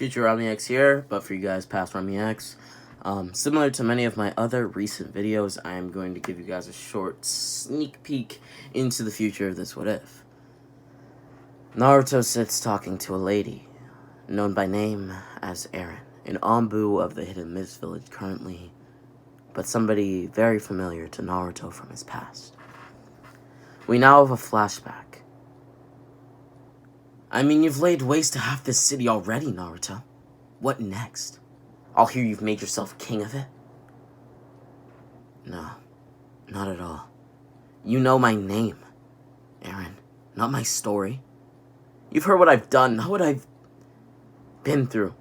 Future Rami X here, but for you guys, past Rami X. Similar to many of my other recent videos, I am going to give you guys a short sneak peek into the future of this What If. Naruto sits talking to a lady, known by name as Eren, an Anbu of the Hidden Mist Village currently, but somebody very familiar to Naruto from his past. We now have a flashback. I mean, you've laid waste to half this city already, Naruto. What next? I'll hear you've made yourself king of it? No, not at all. You know my name, Eren, not my story. You've heard what I've done, not what I've been through,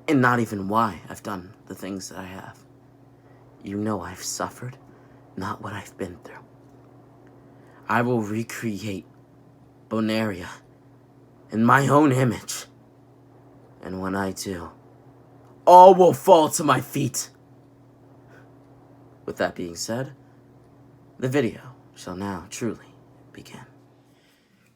and not even why I've done the things that I have. You know I've suffered, not what I've been through. I will recreate Bonaria in my own image. And when I do, all will fall to my feet. With that being said, the video shall now truly begin.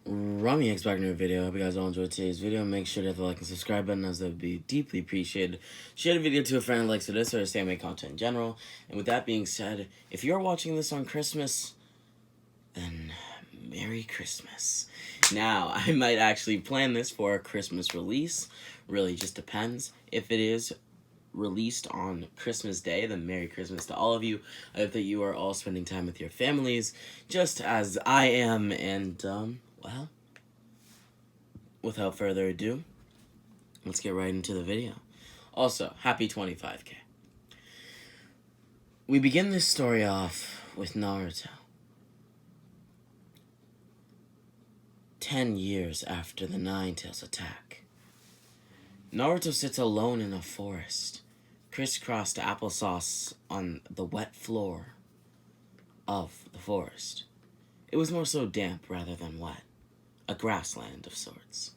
Rami X back in a video. I hope you guys all enjoyed today's video. Make sure to hit the like and subscribe button, as that would be deeply appreciated. Share the video to a friend who likes this or anime content in general. And with that being said, if you're watching this on Christmas, then Merry Christmas. Now, I might actually plan this for a Christmas release. Really just depends. If it is released on Christmas Day, then Merry Christmas to all of you. I hope that you are all spending time with your families, just as I am. And, well, without further ado, let's get right into the video. Also, happy 25K. We begin this story off with Naruto. 10 years after the Nine-Tails attack. Naruto sits alone in a forest, crisscrossed applesauce on the wet floor of the forest. It was more so damp rather than wet, a grassland of sorts.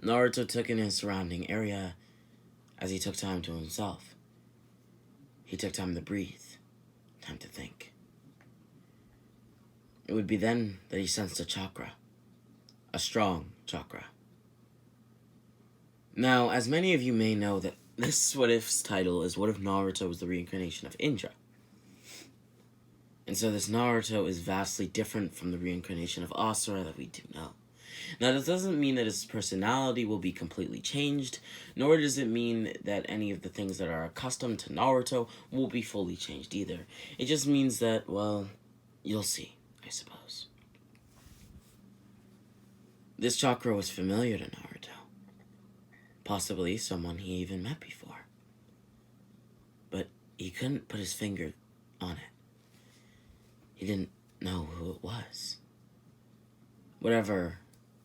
Naruto took in his surrounding area as he took time to himself. He took time to breathe, time to think. It would be then that he sensed a chakra, a strong chakra. Now, as many of you may know, that this What If's title is What If Naruto was the reincarnation of Indra? And so this Naruto is vastly different from the reincarnation of Asura that we do know. Now, this doesn't mean that his personality will be completely changed, nor does it mean that any of the things that are accustomed to Naruto will be fully changed either. It just means that, well, you'll see, I suppose. This chakra was familiar to Naruto. Possibly someone he even met before. But he couldn't put his finger on it. He didn't know who it was. Whatever,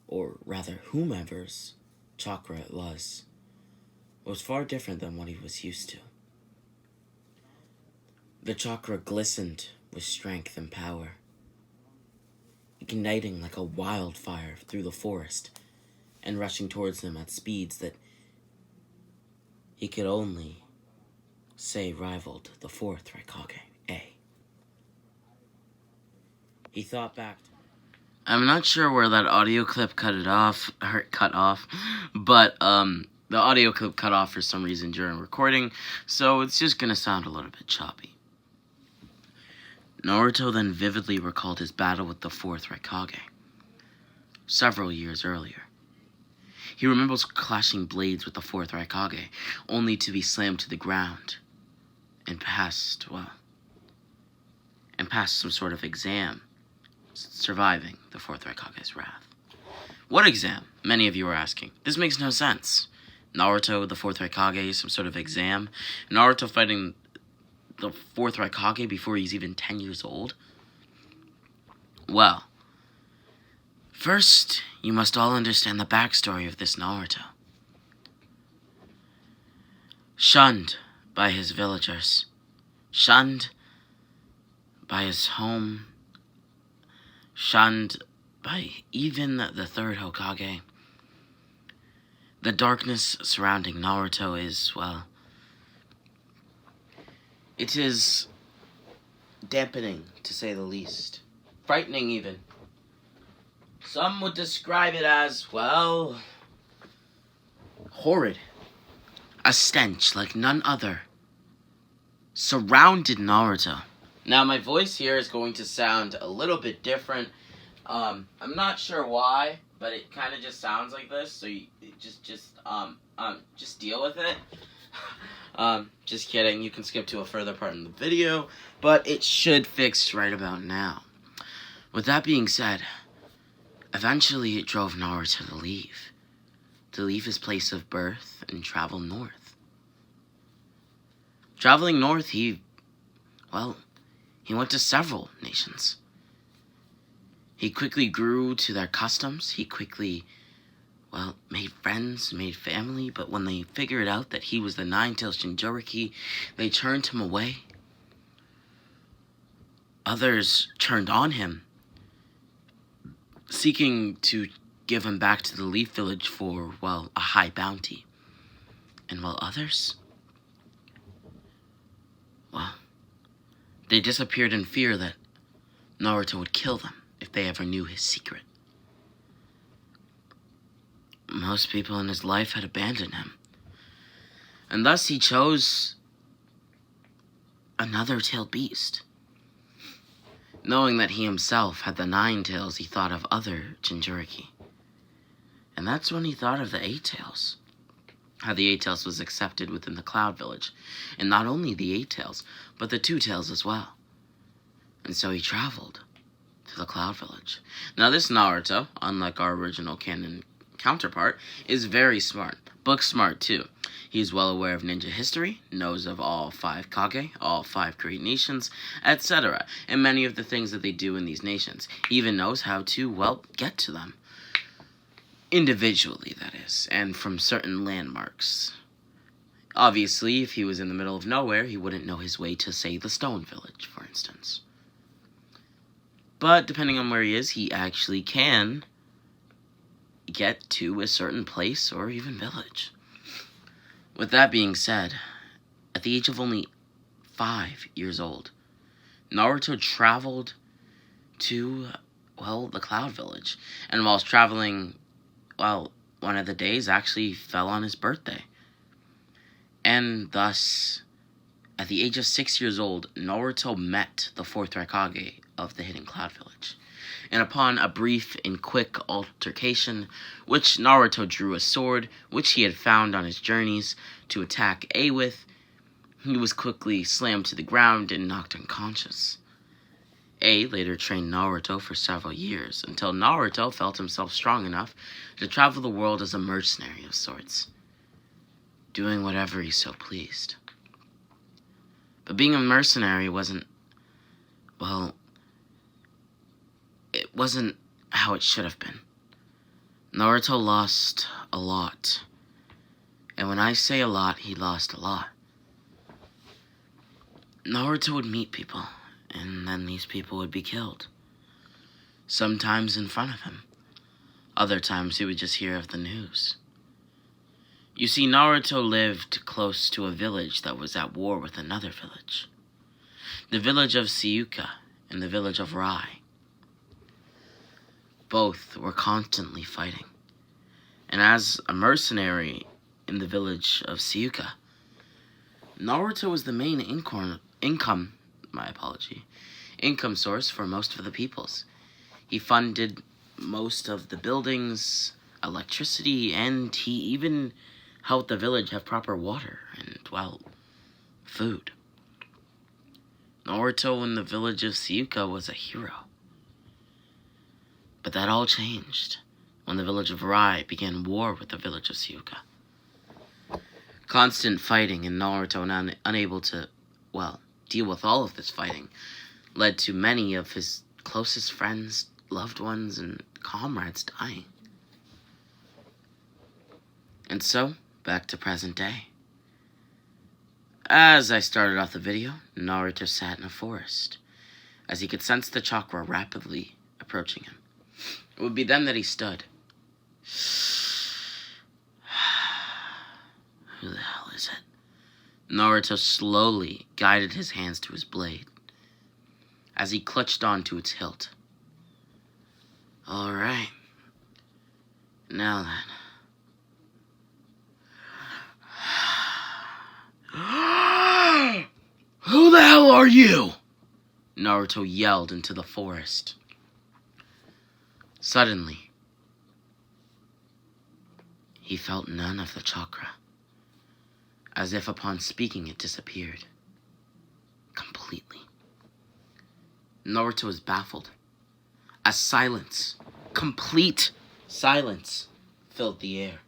or rather whomever's chakra it was far different than what he was used to. The chakra glistened with strength and power, igniting like a wildfire through the forest and rushing towards him at speeds that he could only say rivaled the fourth Raikage, A. He thought back. I'm not sure where that audio clip cut off, but the audio clip cut off for some reason during recording, so it's just gonna sound a little bit choppy. Naruto then vividly recalled his battle with the fourth Raikage, several years earlier. He remembers clashing blades with the fourth Raikage, only to be slammed to the ground and passed some sort of exam, surviving the fourth Raikage's wrath. What exam? Many of you are asking. This makes no sense. Naruto, the fourth Raikage, some sort of exam. Naruto fighting the fourth Raikage before he's even 10 years old? Well, first, you must all understand the backstory of this Naruto. Shunned by his villagers, shunned by his home, shunned by even the third Hokage. The darkness surrounding Naruto is, well, it is dampening, to say the least. Frightening, even. Some would describe it as, well, horrid. A stench like none other surrounded Naruto. Now my voice here is going to sound a little bit different. I'm not sure why, but it kind of just sounds like this. So you just deal with it. Just kidding. You can skip to a further part in the video, but it should fix right about now. With that being said, eventually it drove Naruto to leave his place of birth and travel north. Traveling north, he went to several nations. He quickly grew to their customs. He quickly, made friends, made family. But when they figured out that he was the Nine-Tailed Jinchuriki, they turned him away. Others turned on him, seeking to give him back to the Leaf Village for, a high bounty. And while others, they disappeared in fear that Naruto would kill them if they ever knew his secret. Most people in his life had abandoned him, and thus he chose another tailed beast. Knowing that he himself had the 9 tails, he thought of other Jinchuriki. And that's when he thought of the 8 tails. How the 8 tails was accepted within the Cloud Village. And not only the 8 tails, but the 2 tails as well. And so he traveled to the Cloud Village. Now this Naruto, unlike our original canon counterpart, is very smart. Book smart too. He's well aware of ninja history, knows of all 5 Kage, all 5 great nations, etc., and many of the things that they do in these nations. He even knows how to, get to them. Individually, that is, and from certain landmarks. Obviously, if he was in the middle of nowhere, he wouldn't know his way to, say, the Stone Village, for instance. But depending on where he is, he actually can get to a certain place or even village. With that being said, at the age of only 5 years old, Naruto traveled to, the Cloud Village. And whilst traveling, one of the days actually fell on his birthday. And thus, at the age of 6 years old, Naruto met the 4th Raikage of the Hidden Cloud Village. And upon a brief and quick altercation, which Naruto drew a sword, which he had found on his journeys, to attack A with, he was quickly slammed to the ground and knocked unconscious. A later trained Naruto for several years, until Naruto felt himself strong enough to travel the world as a mercenary of sorts, doing whatever he so pleased. But being a mercenary wasn't it wasn't how it should have been. Naruto lost a lot. And when I say a lot, he lost a lot. Naruto would meet people, and then these people would be killed. Sometimes in front of him. Other times he would just hear of the news. You see, Naruto lived close to a village that was at war with another village. The village of Suyuka and the village of Rai. Both were constantly fighting. And as a mercenary in the village of Suyuka, Naruto was the main income source for most of the peoples. He funded most of the buildings, electricity, and he even helped the village have proper water and, food. Naruto in the village of Suyuka was a hero. But that all changed when the village of Rai began war with the village of Suyuka. Constant fighting and Naruto unable to, deal with all of this fighting led to many of his closest friends, loved ones, and comrades dying. And so, back to present day. As I started off the video, Naruto sat in a forest, as he could sense the chakra rapidly approaching him. It would be then that he stood. Who the hell is it? Naruto slowly guided his hands to his blade, as he clutched onto its hilt. Alright. Now then. Who the hell are you? Naruto yelled into the forest. Suddenly, he felt none of the chakra. As if upon speaking it disappeared. Completely. Naruto was baffled. As silence, complete silence, filled the air.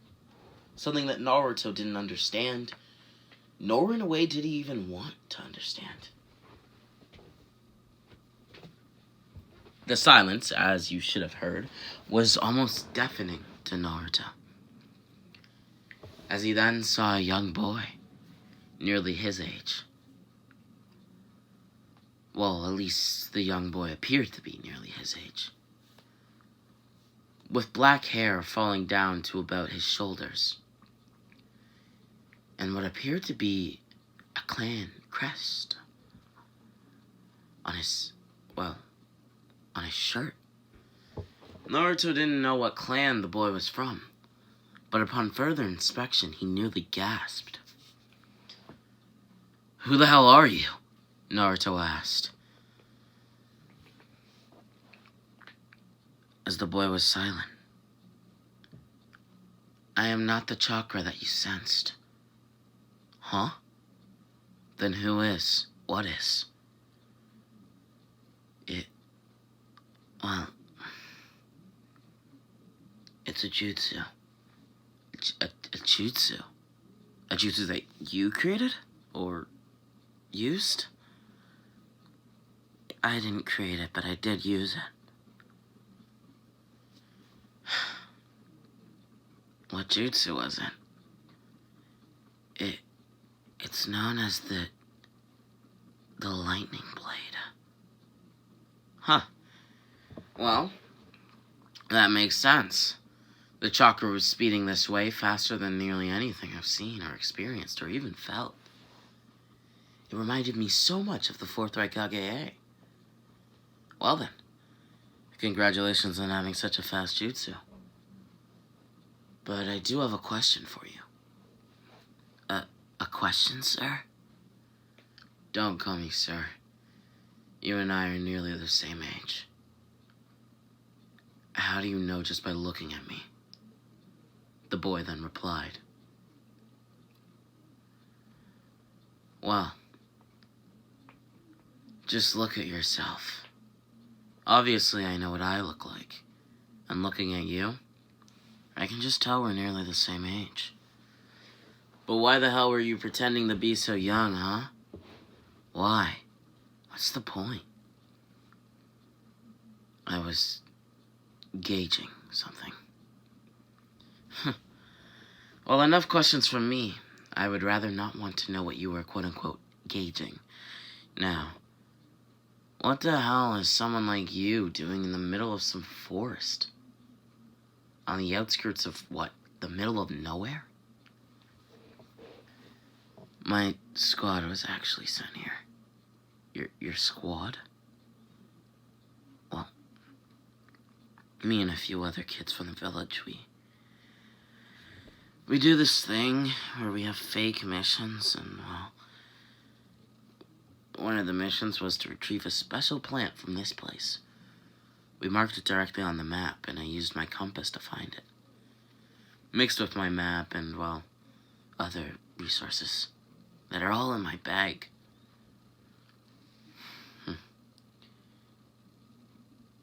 Something that Naruto didn't understand, nor in a way did he even want to understand. The silence, as you should have heard, was almost deafening to Naruto. As he then saw a young boy, nearly his age. Well, at least the young boy appeared to be nearly his age. With black hair falling down to about his shoulders. And what appeared to be a clan crest on his shirt. Naruto didn't know what clan the boy was from, but upon further inspection, he nearly gasped. Who the hell are you? Naruto asked. As the boy was silent. I am not the chakra that you sensed. Huh? Then who is? What is? It's a jutsu. A jutsu? A jutsu that you created? Or used? I didn't create it, but I did use it. What jutsu was it? It's known as the lightning blade. Huh. Well, that makes sense. The chakra was speeding this way faster than nearly anything I've seen or experienced or even felt. It reminded me so much of the Fourth Reincarnation. Well then, congratulations on having such a fast jutsu. But I do have a question for you. A question, sir? Don't call me sir. You and I are nearly the same age. How do you know just by looking at me? The boy then replied. Well, just look at yourself. Obviously, I know what I look like. And looking at you, I can just tell we're nearly the same age. But why the hell were you pretending to be so young, huh? Why? What's the point? I was gauging something. Well, enough questions from me. I would rather not want to know what you were quote-unquote gauging. Now, what the hell is someone like you doing in the middle of some forest? On the outskirts of what? The middle of nowhere? My squad was actually sent here. Your squad? Well, me and a few other kids from the village, we do this thing where we have fake missions, and, well, one of the missions was to retrieve a special plant from this place. We marked it directly on the map, and I used my compass to find it. Mixed with my map and, well, other resources that are all in my bag.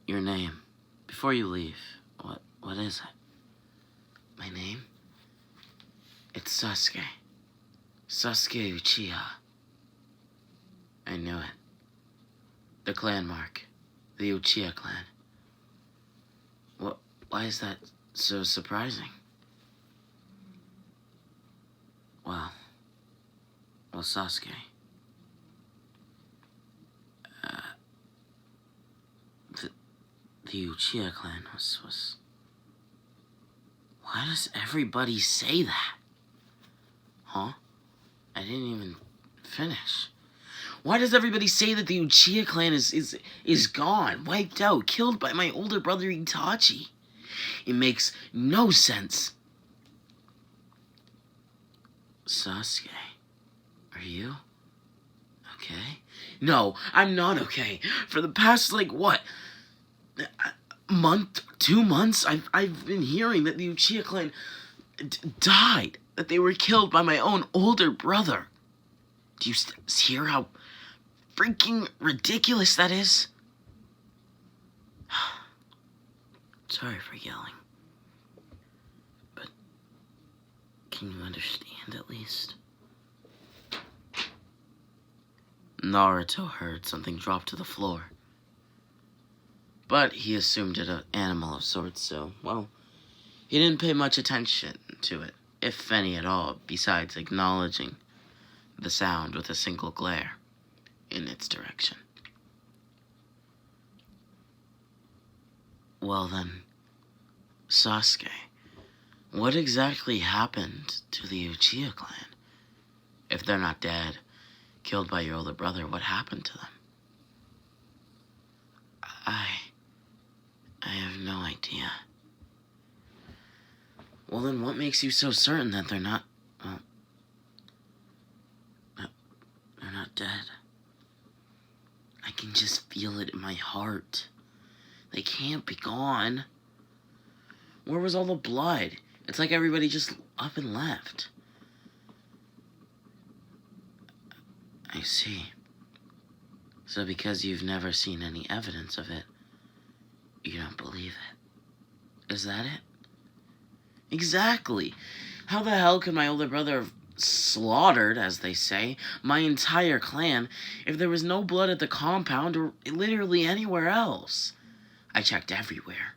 Your name, before you leave, what is it? My name? It's Sasuke. Sasuke Uchiha. I knew it. The clan mark. The Uchiha clan. Why is that so surprising? Well, Sasuke. The Uchiha clan was... Why does everybody say that? Huh? I didn't even finish. Why does everybody say that the Uchiha clan is gone, wiped out, killed by my older brother Itachi? It makes no sense. Sasuke, are you okay? No, I'm not okay. For the past, like, what? Month, 2 months, I've been hearing that the Uchiha clan died. That they were killed by my own older brother. Do you hear how freaking ridiculous that is? Sorry for yelling. But can you understand at least? Naruto heard something drop to the floor. But he assumed it an animal of sorts, so, well, he didn't pay much attention to it, if any at all, besides acknowledging the sound with a single glare in its direction. Well then, Sasuke, what exactly happened to the Uchiha clan? If they're not dead, killed by your older brother, what happened to them? I have no idea. Well then, what makes you so certain that they're not, well, they're not dead? I can just feel it in my heart. They can't be gone. Where was all the blood? It's like everybody just up and left. I see. So because you've never seen any evidence of it, you don't believe it. Is that it? Exactly. How the hell could my older brother have slaughtered, as they say, my entire clan if there was no blood at the compound or literally anywhere else? I checked everywhere.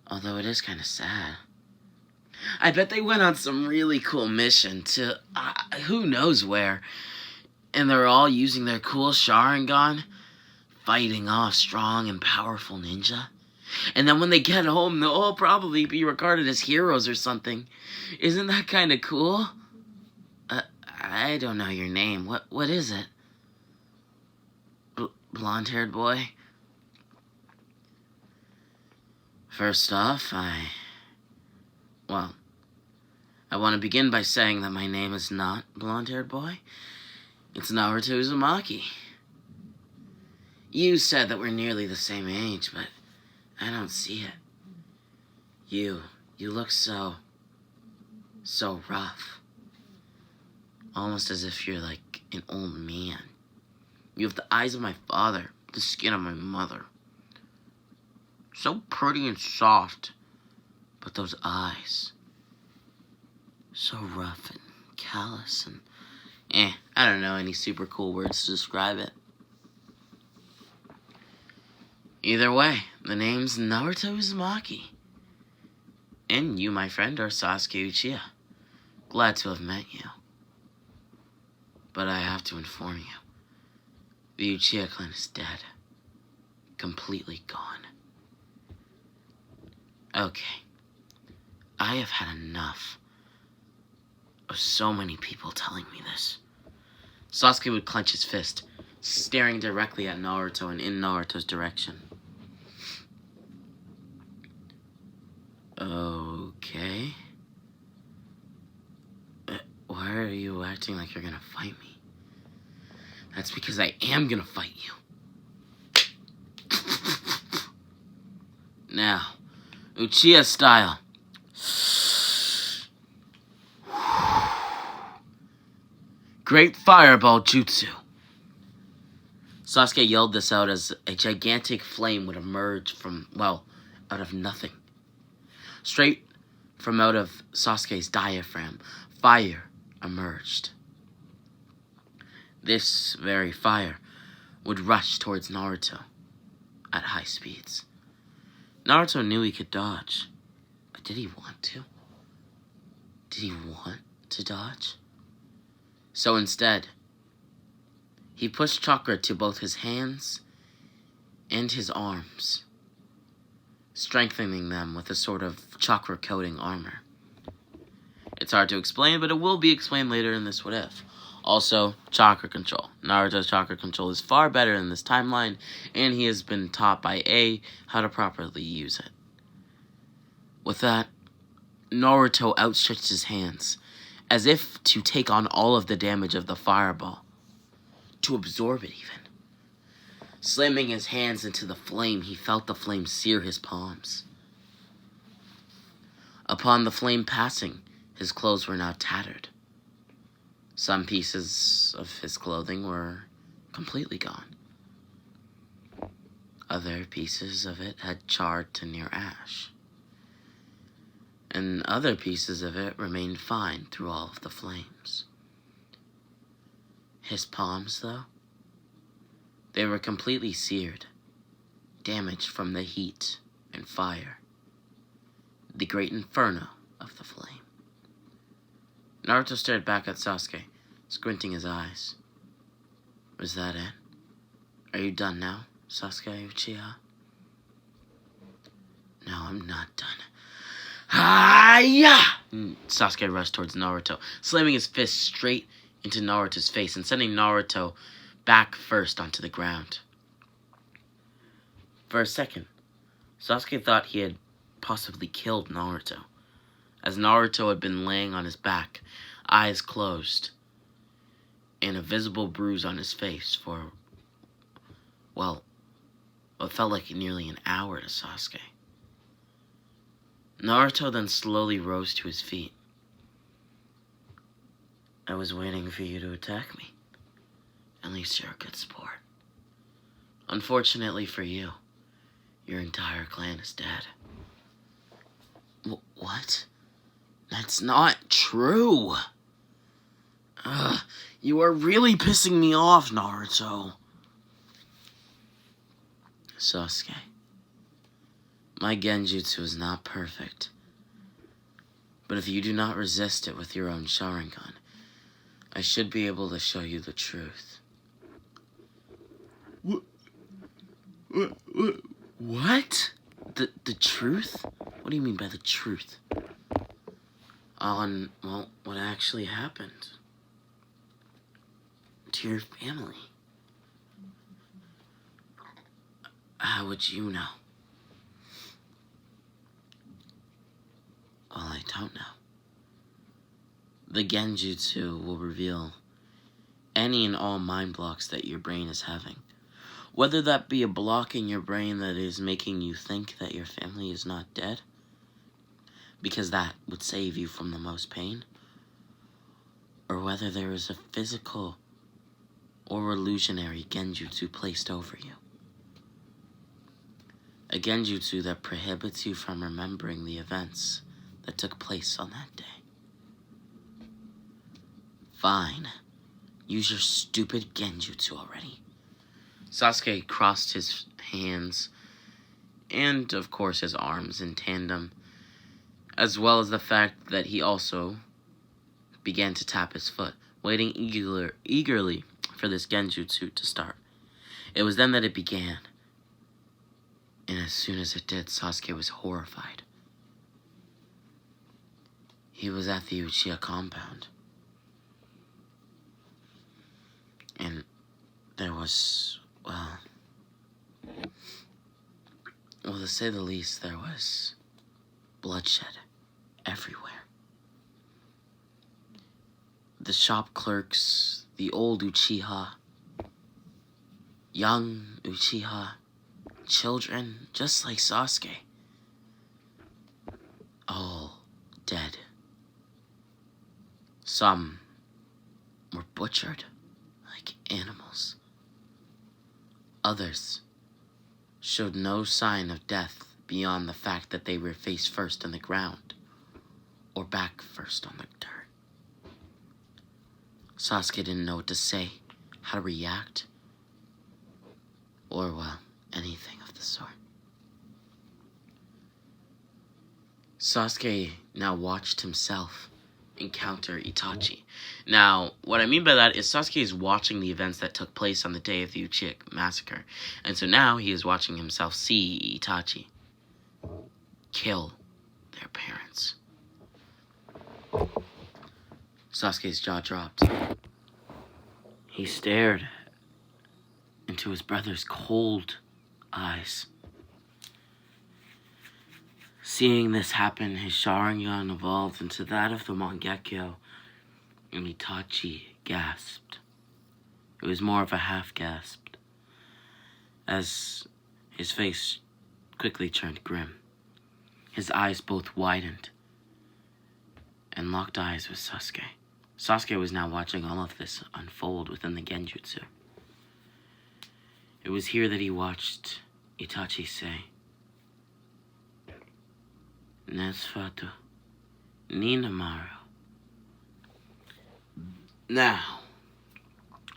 Although it is kind of sad. I bet they went on some really cool mission to who knows where. And they're all using their cool Sharingan, fighting off strong and powerful ninja. And then when they get home, they'll all probably be regarded as heroes or something. Isn't that kind of cool? I don't know your name. What is it? Blonde-haired boy? First off, I want to begin by saying that my name is not Blonde-haired boy. It's Naruto Uzumaki. You said that we're nearly the same age, but I don't see it. You look so rough. Almost as if you're like an old man. You have the eyes of my father, the skin of my mother. So pretty and soft, but those eyes, so rough and callous and I don't know any super cool words to describe it. Either way, the name's Naruto Uzumaki. And you, my friend, are Sasuke Uchiha. Glad to have met you. But I have to inform you, the Uchiha clan is dead. Completely gone. Okay. I have had enough of so many people telling me this. Sasuke would clench his fist, staring directly at Naruto and in Naruto's direction. Okay. Why are you acting like you're gonna fight me? That's because I am gonna fight you. Now, Uchiha style. Great Fireball Jutsu. Sasuke yelled this out as a gigantic flame would emerge from, well, out of nothing. Straight from out of Sasuke's diaphragm, fire emerged. This very fire would rush towards Naruto at high speeds. Naruto knew he could dodge, but did he want to? Did he want to dodge? So instead, he pushed chakra to both his hands and his arms, strengthening them with a sort of chakra coating armor. It's hard to explain, but it will be explained later in this What If. Also, chakra control. Naruto's chakra control is far better in this timeline, and he has been taught by A how to properly use it. With that, Naruto outstretched his hands, as if to take on all of the damage of the fireball. to absorb it even. Slamming his hands into the flame, he felt the flame sear his palms. Upon the flame passing, his clothes were now tattered. Some pieces of his clothing were completely gone. Other pieces of it had charred to near ash. And other pieces of it remained fine through all of the flames. His palms, though, they were completely seared, damaged from the heat and fire, the great inferno of the flame. Naruto stared back at Sasuke, squinting his eyes. Was that it? Are you done now, Sasuke Uchiha? No, I'm not done. Hiya! Sasuke rushed towards Naruto, slamming his fist straight into Naruto's face and sending Naruto back first onto the ground. For a second, Sasuke thought he had possibly killed Naruto, as Naruto had been laying on his back, eyes closed, and a visible bruise on his face for, well, what felt like nearly an hour to Sasuke. Naruto then slowly rose to his feet. I was waiting for you to attack me. At least you're a good sport. Unfortunately for you, your entire clan is dead. What? That's not true. You are really pissing me off, Naruto. Sasuke, my genjutsu is not perfect. But if you do not resist it with your own Sharingan, I should be able to show you the truth. What? The truth? What do you mean by the truth? On, well, what actually happened to your family. How would you know? Well, I don't know. The genjutsu will reveal any and all mind blocks that your brain is having. Whether that be a block in your brain that is making you think that your family is not dead, because that would save you from the most pain, or whether there is a physical or illusionary genjutsu placed over you. A genjutsu that prohibits you from remembering the events that took place on that day. Fine. Use your stupid genjutsu already. Sasuke crossed his hands and, of course, his arms in tandem, as well as the fact that he also began to tap his foot, waiting eagerly for this genjutsu to start. It was then that it began, and as soon as it did, Sasuke was horrified. He was at the Uchiha compound, and there was, well, to say the least, there was bloodshed everywhere. The shop clerks, the old Uchiha, young Uchiha, children, just like Sasuke, all dead. Some were butchered like animals. Others showed no sign of death beyond the fact that they were face first in the ground or back first on the dirt. Sasuke didn't know what to say, how to react, or, well, anything of the sort. Sasuke now watched himself encounter Itachi. Now, what I mean by that is Sasuke is watching the events that took place on the day of the Uchiha massacre. And so now he is watching himself see Itachi kill their parents. Sasuke's jaw dropped. He stared into his brother's cold eyes. Seeing this happen, his Sharingan evolved into that of the Mangekyo, and Itachi gasped. It was more of a half-gasp, as his face quickly turned grim. His eyes both widened and locked eyes with Sasuke. Sasuke was now watching all of this unfold within the Genjutsu. It was here that he watched Itachi say, Nesfatu Ninamaru. Now,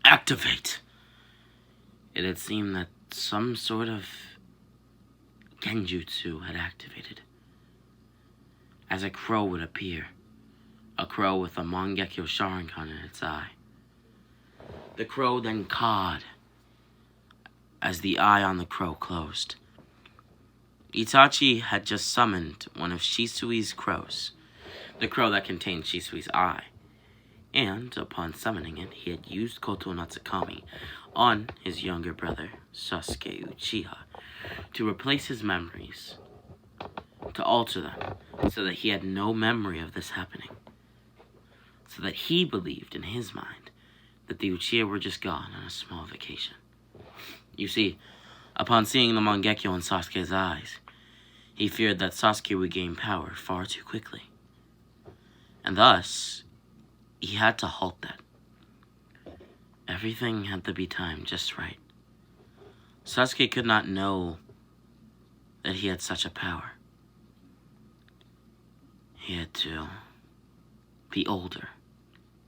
activate. It had seemed that some sort of Genjutsu had activated. As a crow would appear, a crow with a Mangekyo Sharingan in its eye. The crow then cawed as the eye on the crow closed. Itachi had just summoned one of Shisui's crows, the crow that contained Shisui's eye, and upon summoning it, he had used Koto Natsukami on his younger brother, Sasuke Uchiha, to replace his memories, to alter them, so that he had no memory of this happening, so that he believed in his mind that the Uchiha were just gone on a small vacation. You see, upon seeing the Mangekyo in Sasuke's eyes, he feared that Sasuke would gain power far too quickly, and thus, he had to halt that. Everything had to be timed just right. Sasuke could not know that he had such a power. He had to be older.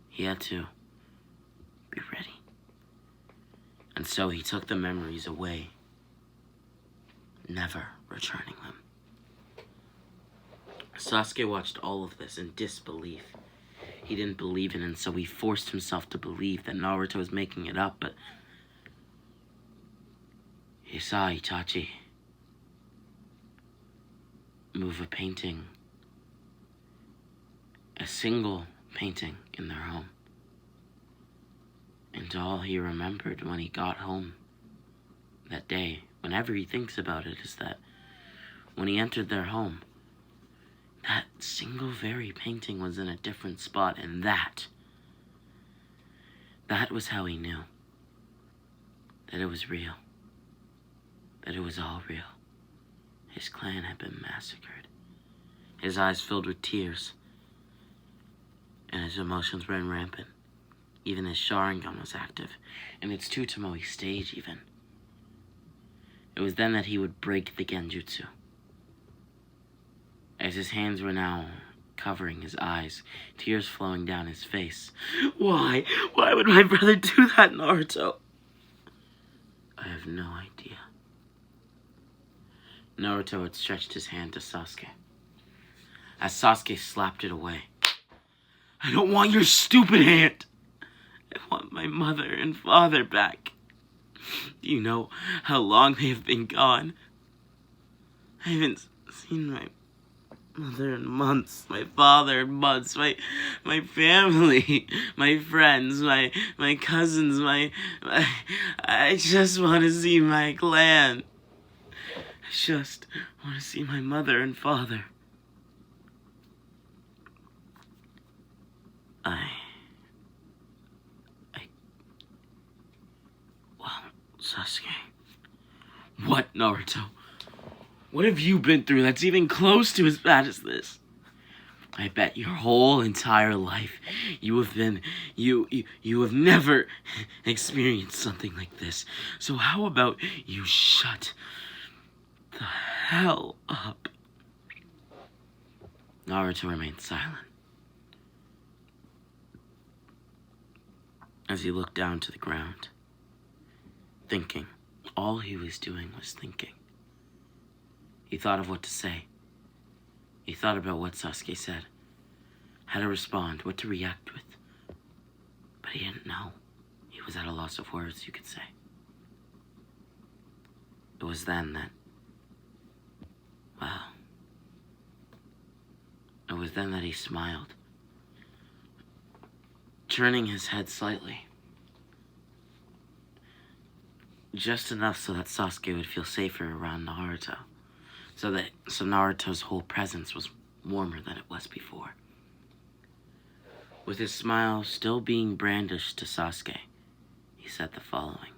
He had to be ready. And so he took the memories away, never returning them. Sasuke watched all of this in disbelief. He didn't believe it, and so he forced himself to believe that Naruto was making it up, but he saw Itachi move a painting, a single painting in their home. And all he remembered when he got home that day, whenever he thinks about it, is that when he entered their home, that single very painting was in a different spot, and that was how he knew that it was real, that it was all real. His clan had been massacred. His eyes filled with tears, and his emotions ran rampant. Even his Sharingan was active, in its Tsutomu stage even. It was then that he would break the Genjutsu. As his hands were now covering his eyes, tears flowing down his face. Why? Why would my brother do that, Naruto? I have no idea. Naruto had stretched his hand to Sasuke, as Sasuke slapped it away. I don't want your stupid hand! I want my mother and father back. Do you know how long they have been gone? I haven't seen my mother in months, my father in months, my family, my friends, my cousins, I just want to see my clan. I just want to see my mother and father. Well, Sasuke. What, Naruto? What have you been through that's even close to as bad as this? I bet your whole entire life you have never experienced something like this. So how about you shut the hell up? Naruto remained silent as he looked down to the ground, thinking. All he was doing was thinking. He thought of what to say. He thought about what Sasuke said, how to respond, what to react with. But he didn't know. He was at a loss of words, you could say. It was then that, well, it was then that he smiled, turning his head slightly. Just enough so that Sasuke would feel safer around Naruto. So Naruto's whole presence was warmer than it was before. With his smile still being brandished to Sasuke, he said, said the following.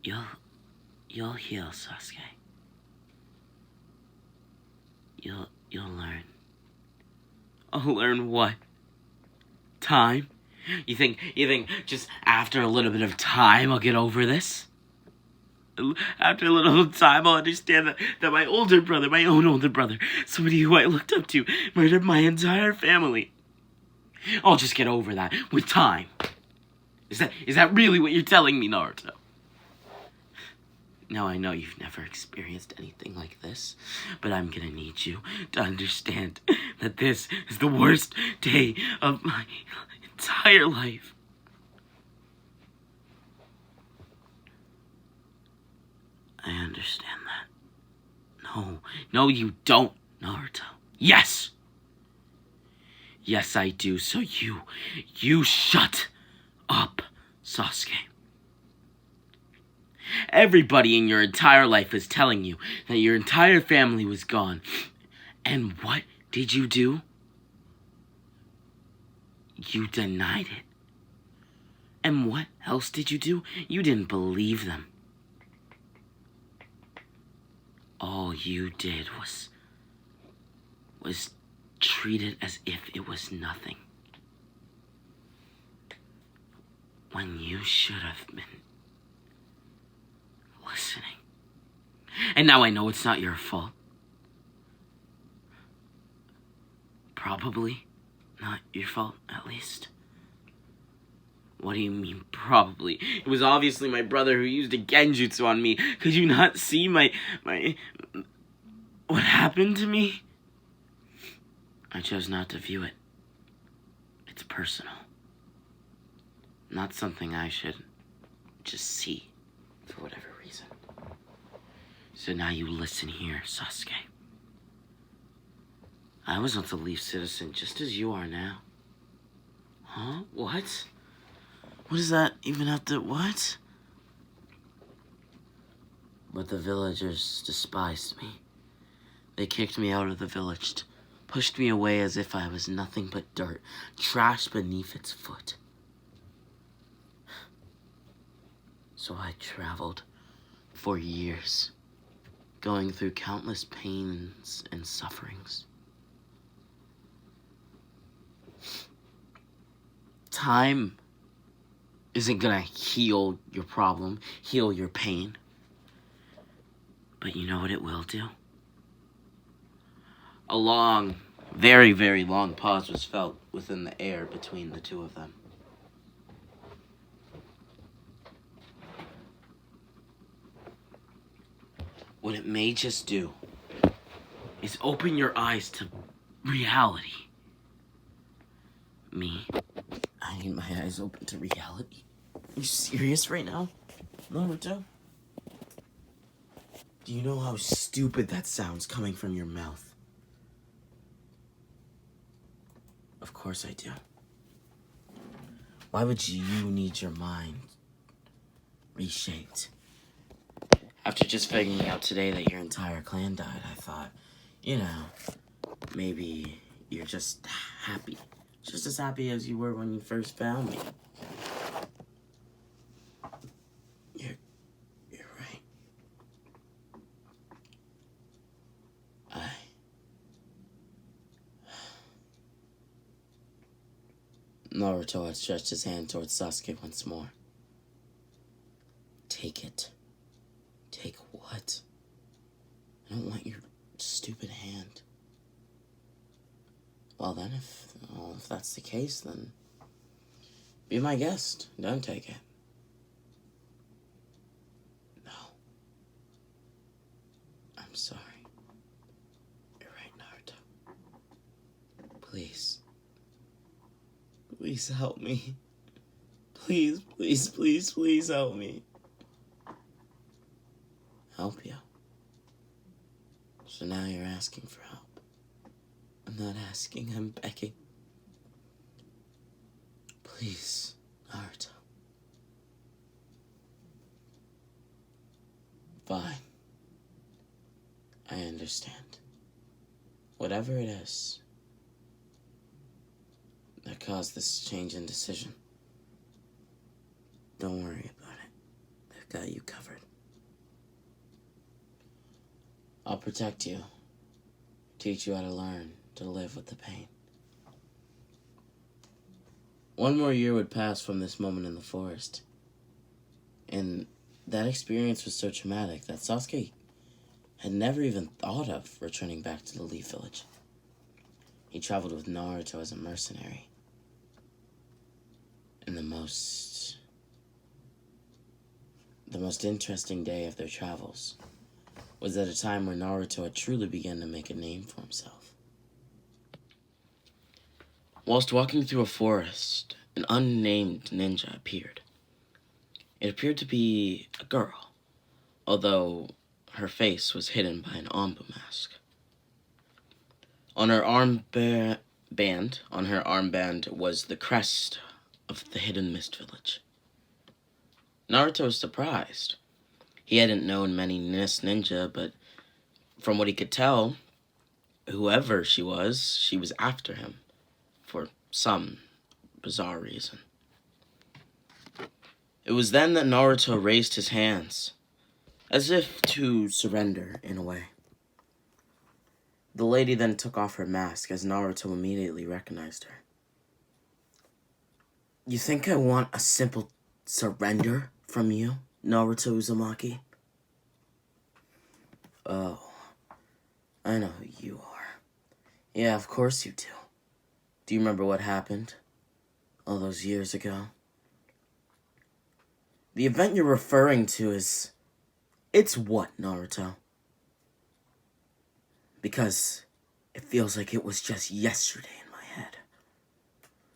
You'll heal, Sasuke. You'll learn. I'll learn what? Time? You think just after a little bit of time I'll get over this? After a little time I'll understand that my older brother, my own older brother, somebody who I looked up to, murdered my entire family. I'll just get over that with time. Is that really what you're telling me, Naruto? Now I know you've never experienced anything like this, but I'm gonna need you to understand that this is the worst day of my entire life. I understand that. No, you don't, Naruto. Yes! Yes, I do, so you shut up, Sasuke. Everybody in your entire life is telling you that your entire family was gone. And what did you do? You denied it. And what else did you do? You didn't believe them. All you did was treat it as if it was nothing. When you should have been listening. And now I know it's not your fault. Probably not your fault, at least. What do you mean, probably? It was obviously my brother who used a genjutsu on me. Could you not see my... what happened to me? I chose not to view it. It's personal. Not something I should just see for whatever reason. So now you listen here, Sasuke. I was once a Leaf citizen, just as you are now. Huh? What? What does that even have to... what? But the villagers despised me. They kicked me out of the village, pushed me away as if I was nothing but dirt, trash beneath its foot. So I traveled for years, going through countless pains and sufferings. Time isn't gonna heal your problem, heal your pain. But you know what it will do? A long, very, very long pause was felt within the air between the two of them. What it may just do is open your eyes to reality. Me? I need my eyes open to reality. Are you serious right now, Naruto? Do you know how stupid that sounds coming from your mouth? Of course I do. Why would you need your mind reshaped? After just figuring out today that your entire clan died, I thought, maybe you're just happy. Just as happy as you were when you first found me. You're right. Naruto had stretched his hand towards Sasuke once more. Take it. Take what? I don't want your stupid hand. Well then, if that's the case, then be my guest. Don't take it. No. I'm sorry. You're right, Naruto. Please. Please help me. Please, please, please, please help me. Help you? So now you're asking for help. I'm not asking, I'm begging. Please, Naruto. Fine. I understand. Whatever it is that caused this change in decision, Don't worry about it. I've got you covered. I'll protect you. Teach you how to learn to live with the pain. One more year would pass from this moment in the forest. And that experience was so traumatic that Sasuke had never even thought of returning back to the Leaf Village. He traveled with Naruto as a mercenary. And the most interesting day of their travels was at a time where Naruto had truly begun to make a name for himself. Whilst walking through a forest, an unnamed ninja appeared. It appeared to be a girl, although her face was hidden by an Anbu mask. On her armband was the crest of the Hidden Mist Village. Naruto was surprised. He hadn't known many ninja, but from what he could tell, whoever she was after him for some bizarre reason. It was then that Naruto raised his hands, as if to surrender in a way. The lady then took off her mask as Naruto immediately recognized her. You think I want a simple surrender from you, Naruto Uzumaki? Oh, I know who you are. Yeah, of course you do. Do you remember what happened all those years ago? The event you're referring to is... It's what, Naruto? Because it feels like it was just yesterday in my head.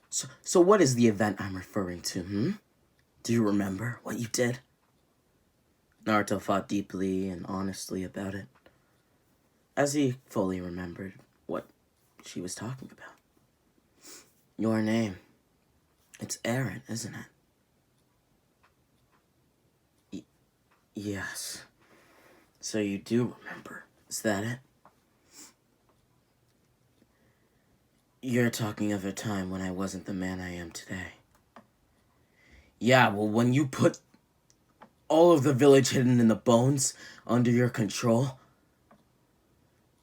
So what is the event I'm referring to, Do you remember what you did? Naruto thought deeply and honestly about it, as he fully remembered what she was talking about. Your name. It's Eren, isn't it? Yes. So you do remember. Is that it? You're talking of a time when I wasn't the man I am today. Yeah, well, when you put all of the village hidden in the bones under your control,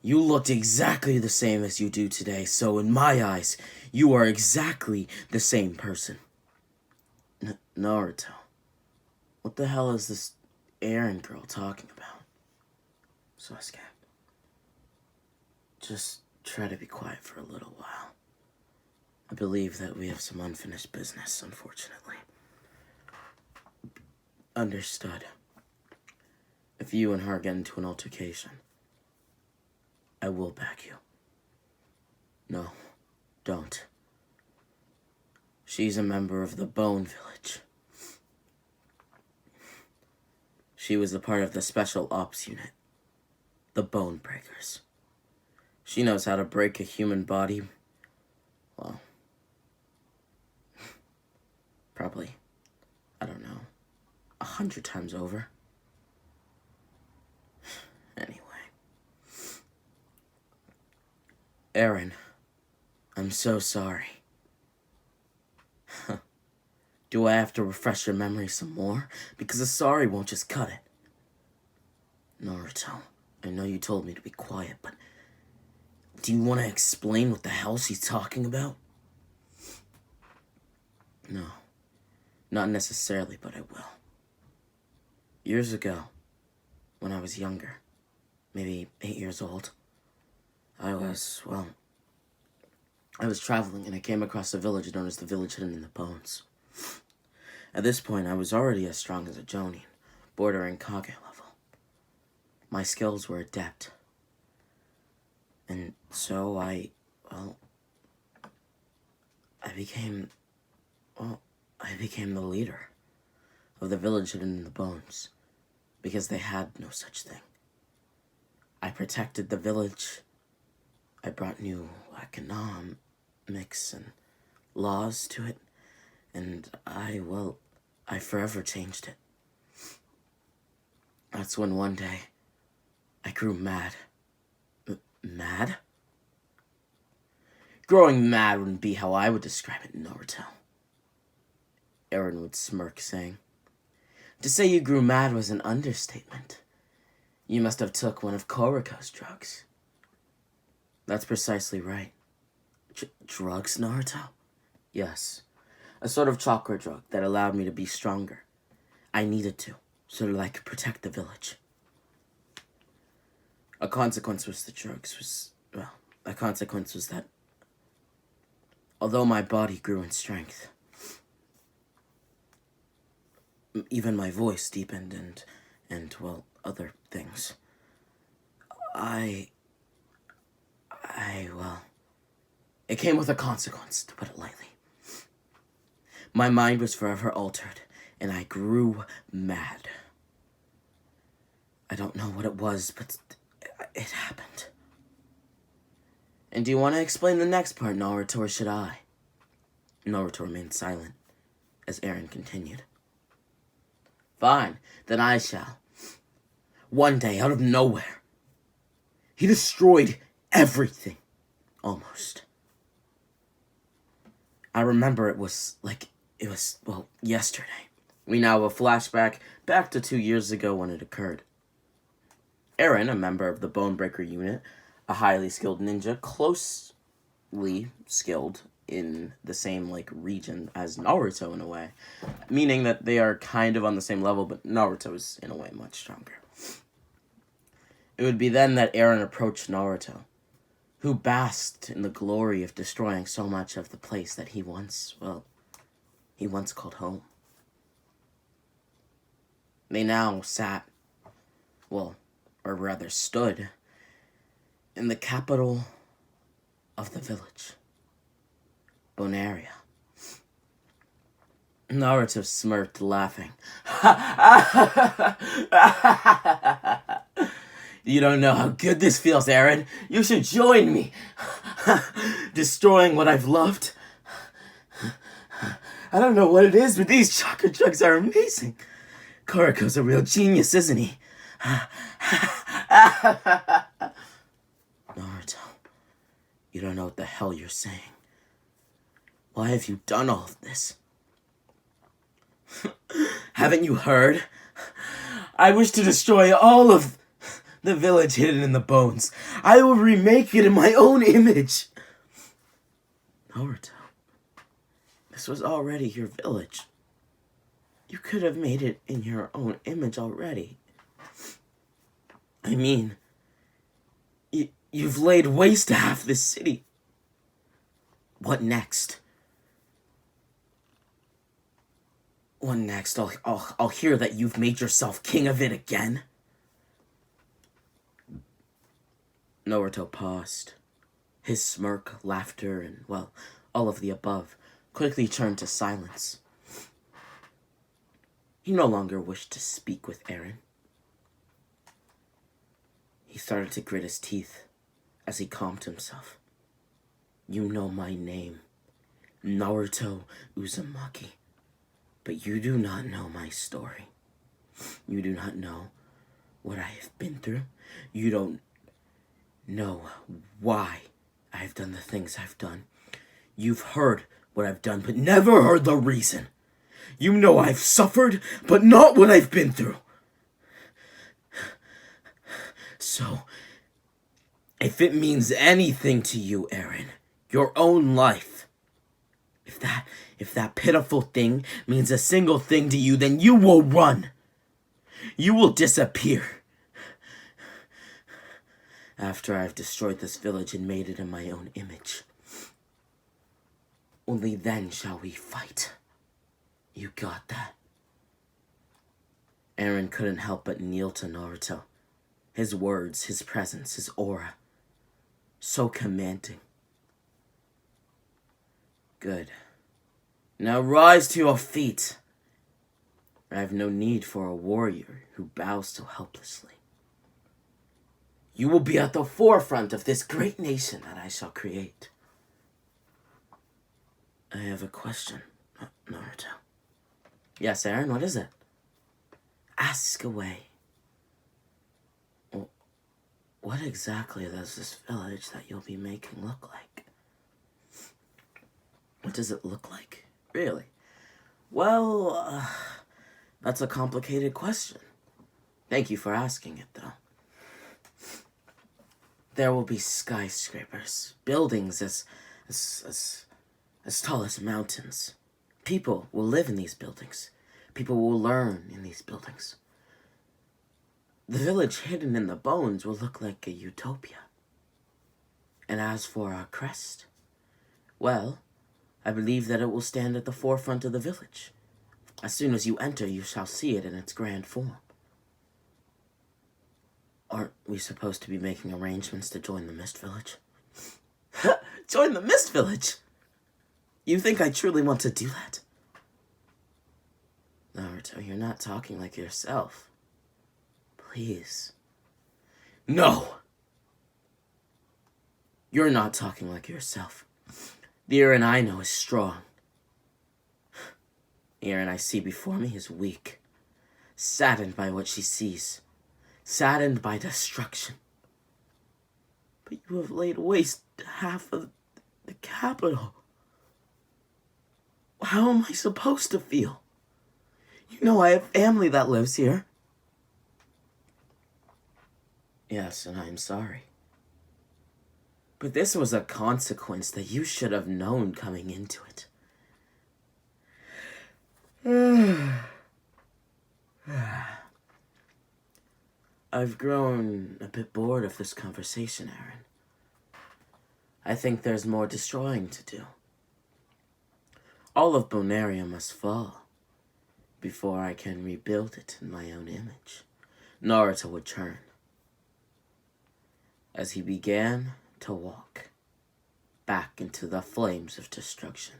you looked exactly the same as you do today, so in my eyes, you are exactly the same person. Naruto, what the hell is this Eren girl talking about? Sasuke, just try to be quiet for a little while. I believe that we have some unfinished business, unfortunately. Understood. If you and her get into an altercation, I will back you. No, don't. She's a member of the Bone Village. She was a part of the Special Ops Unit, the Bone Breakers. She knows how to break a human body, well, probably, I don't know, 100 times over. Anyway. Eren, I'm so sorry. Do I have to refresh your memory some more? Because a sorry won't just cut it. Naruto, I know you told me to be quiet, but do you want to explain what the hell she's talking about? No, not necessarily, but I will. Years ago, when I was younger, maybe 8 years old, I was traveling and I came across a village known as the Village Hidden in the Bones. At this point, I was already as strong as a Jonin, bordering Kage level. My skills were adept. And so I became the leader of the Village Hidden in the Bones, because they had no such thing. I protected the village. I brought new economics and laws to it, and I forever changed it. That's when one day I grew mad. Mad? Growing mad wouldn't be how I would describe it, Naruto. Eren would smirk, saying, To say you grew mad was an understatement. You must have took one of Koriko's drugs. That's precisely right. Drugs, Naruto? Yes. A sort of chakra drug that allowed me to be stronger. I needed to, so that I could protect the village. A consequence was that although my body grew in strength, even my voice deepened and well, other things. Well, it came with a consequence, to put it lightly. My mind was forever altered, and I grew mad. I don't know what it was, but it happened. And do you want to explain the next part, Naruto, or should I? Naruto remained silent, as Eren continued. Fine, then I shall. One day, out of nowhere, he destroyed everything, almost. I remember it was, yesterday. We now have a flashback back to 2 years ago when it occurred. Eren, a member of the Bonebreaker unit, a highly skilled ninja, closely skilled in the same, region as Naruto in a way. Meaning that they are kind of on the same level, but Naruto is, in a way, much stronger. It would be then that Eren approached Naruto, who basked in the glory of destroying so much of the place that he once called home. They now stood in the capital of the village, Bonaria. Naruto smirked, laughing. You don't know how good this feels, Eren. You should join me. Destroying what I've loved. I don't know what it is, but these chakra drugs are amazing. Koriko's a real genius, isn't he? Naruto, you don't know what the hell you're saying. Why have you done all of this? Haven't you heard? I wish to destroy all of the village hidden in the bones. I will remake it in my own image. Naruto, this was already your village. You could have made it in your own image already. I mean, you've laid waste to half this city. What next? What next? I'll hear that you've made yourself king of it again. Naruto paused. His smirk, laughter, and, all of the above quickly turned to silence. He no longer wished to speak with Eren. He started to grit his teeth as he calmed himself. You know my name, Naruto Uzumaki, but you do not know my story. You do not know what I have been through. You don't know why I've done the things I've done. You've heard what I've done, but never heard the reason. You know I've suffered, but not what I've been through. So, if it means anything to you, Eren, your own life, if that pitiful thing means a single thing to you, then you will run. You will disappear. After I've destroyed this village and made it in my own image. Only then shall we fight. You got that? Eren couldn't help but kneel to Naruto. His words, his presence, his aura. So commanding. Good. Now rise to your feet. I have no need for a warrior who bows so helplessly. You will be at the forefront of this great nation that I shall create. I have a question, Naruto. Yes, Eren, what is it? Ask away. Well, what exactly does this village that you'll be making look like? What does it look like? Really? Well, That's a complicated question. Thank you for asking it, though. There will be skyscrapers, buildings as tall as mountains. People will live in these buildings. People will learn in these buildings. The village hidden in the bones will look like a utopia. And as for our crest, well, I believe that it will stand at the forefront of the village. As soon as you enter, you shall see it in its grand form. Aren't we supposed to be making arrangements to join the Mist Village? Join the Mist Village? You think I truly want to do that? Naruto, you're not talking like yourself. Please. No! You're not talking like yourself. The Eren I know is strong. The Eren I see before me is weak, saddened by what she sees, saddened by destruction. But you have laid waste half of the capital. How am I supposed to feel? You know I have family that lives here. Yes, and I am sorry. But this was a consequence that you should have known coming into it. I've grown a bit bored of this conversation, Eren. I think there's more destroying to do. All of Bonaria must fall before I can rebuild it in my own image. Naruto would turn as he began to walk back into the flames of destruction.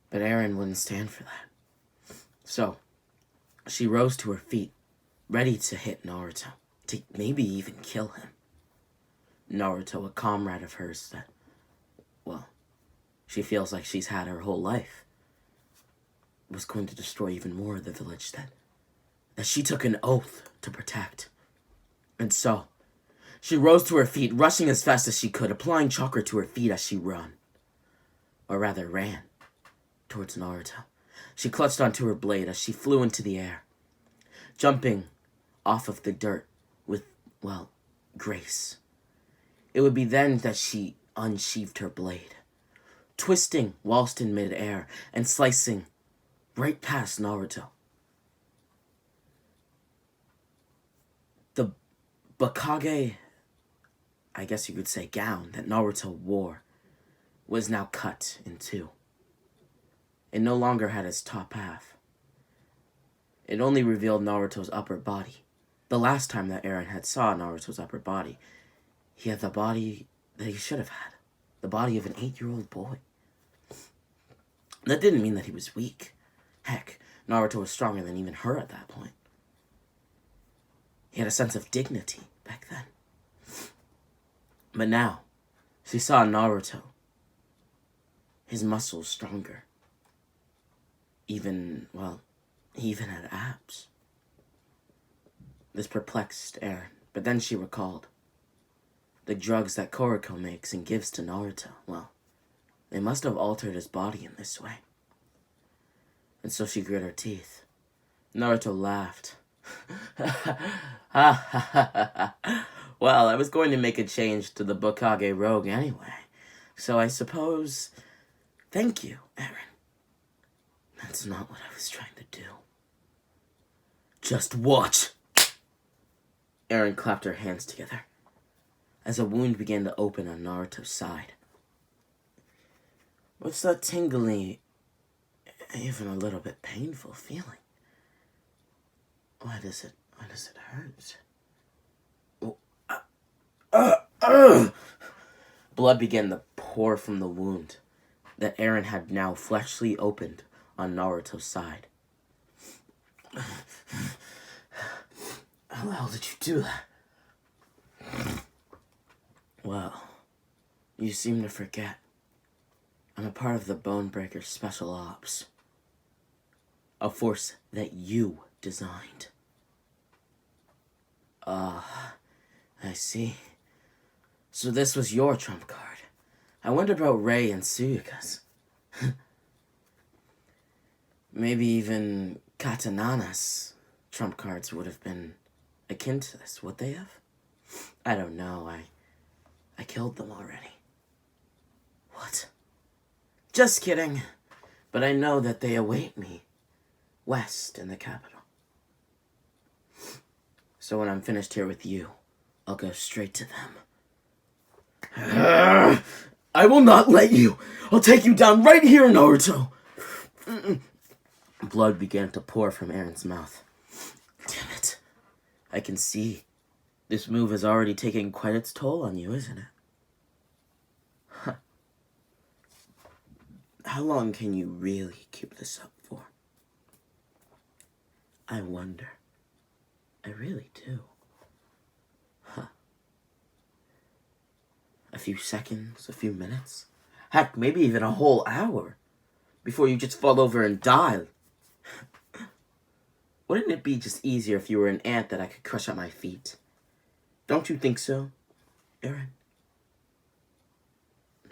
But Eren wouldn't stand for that. So, she rose to her feet, ready to hit Naruto, to maybe even kill him. Naruto, a comrade of hers that, well, she feels like she's had her whole life, was going to destroy even more of the village that she took an oath to protect. And so, she rose to her feet, rushing as fast as she could, applying chakra to her feet as she ran. Or rather, ran towards Naruto. She clutched onto her blade as she flew into the air, jumping off of the dirt with, well, grace. It would be then that she unsheathed her blade, twisting whilst in midair and slicing right past Naruto. The Bakage, I guess you could say, gown that Naruto wore was now cut in two. It no longer had its top half. It only revealed Naruto's upper body. The last time that Eren had saw Naruto's upper body, he had the body that he should have had. The body of an 8-year-old boy. That didn't mean that he was weak. Heck, Naruto was stronger than even her at that point. He had a sense of dignity back then. But now, she saw Naruto. His muscles stronger. He even had abs. This perplexed Eren, but then she recalled the drugs that Kuroko makes and gives to Naruto. Well, they must have altered his body in this way. And so she grit her teeth. Naruto laughed. Well, I was going to make a change to the Bokage rogue anyway, so I suppose... Thank you, Eren. That's not what I was trying to do. Just watch! Eren clapped her hands together as a wound began to open on Naruto's side. What's that tingly, even a little bit painful feeling? Why does it hurt? Blood began to pour from the wound that Eren had now fleshly opened on Naruto's side. How the hell did you do that? Well, you seem to forget. I'm a part of the Bonebreaker Special Ops. A force that you designed. I see. So this was your trump card. I wonder about Rei and Suyuka's. Maybe even Katanana's trump cards would have been akin to this, would they have? I don't know, I killed them already. What? Just kidding. But I know that they await me west in the capital. So when I'm finished here with you, I'll go straight to them. I will not let you. I'll take you down right here, Naruto. Blood began to pour from Aaron's mouth. Damn it. I can see. This move is already taking quite its toll on you, isn't it? Huh. How long can you really keep this up for? I wonder. I really do. Huh. A few seconds, a few minutes? Heck, maybe even a whole hour. Before you just fall over and die. Wouldn't it be just easier if you were an ant that I could crush at my feet? Don't you think so, Aaron?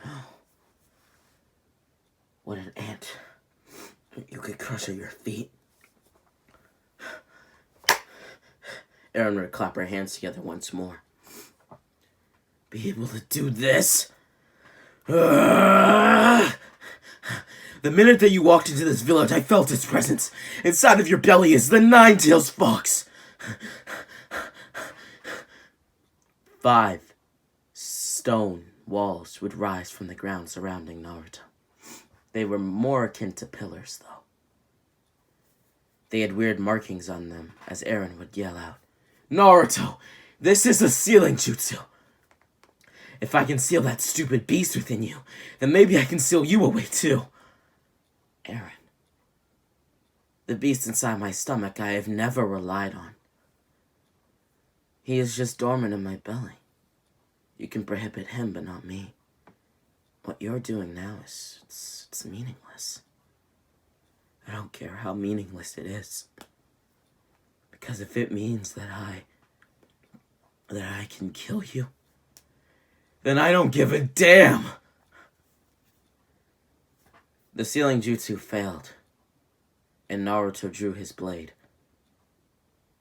No. What an ant you could crush at your feet. Aaron would clap her hands together once more. Be able to do this? The minute that you walked into this village, I felt its presence. Inside of your belly is the Nine-Tails Fox. 5 stone walls would rise from the ground surrounding Naruto. They were more akin to pillars, though. They had weird markings on them as Aaron would yell out, Naruto, this is a sealing jutsu. If I can seal that stupid beast within you, then maybe I can seal you away too. Aaron, the beast inside my stomach I have never relied on. He is just dormant in my belly. You can prohibit him, but not me. What you're doing now is, it's meaningless. I don't care how meaningless it is. Because if it means that I can kill you, then I don't give a damn. The sealing jutsu failed, and Naruto drew his blade,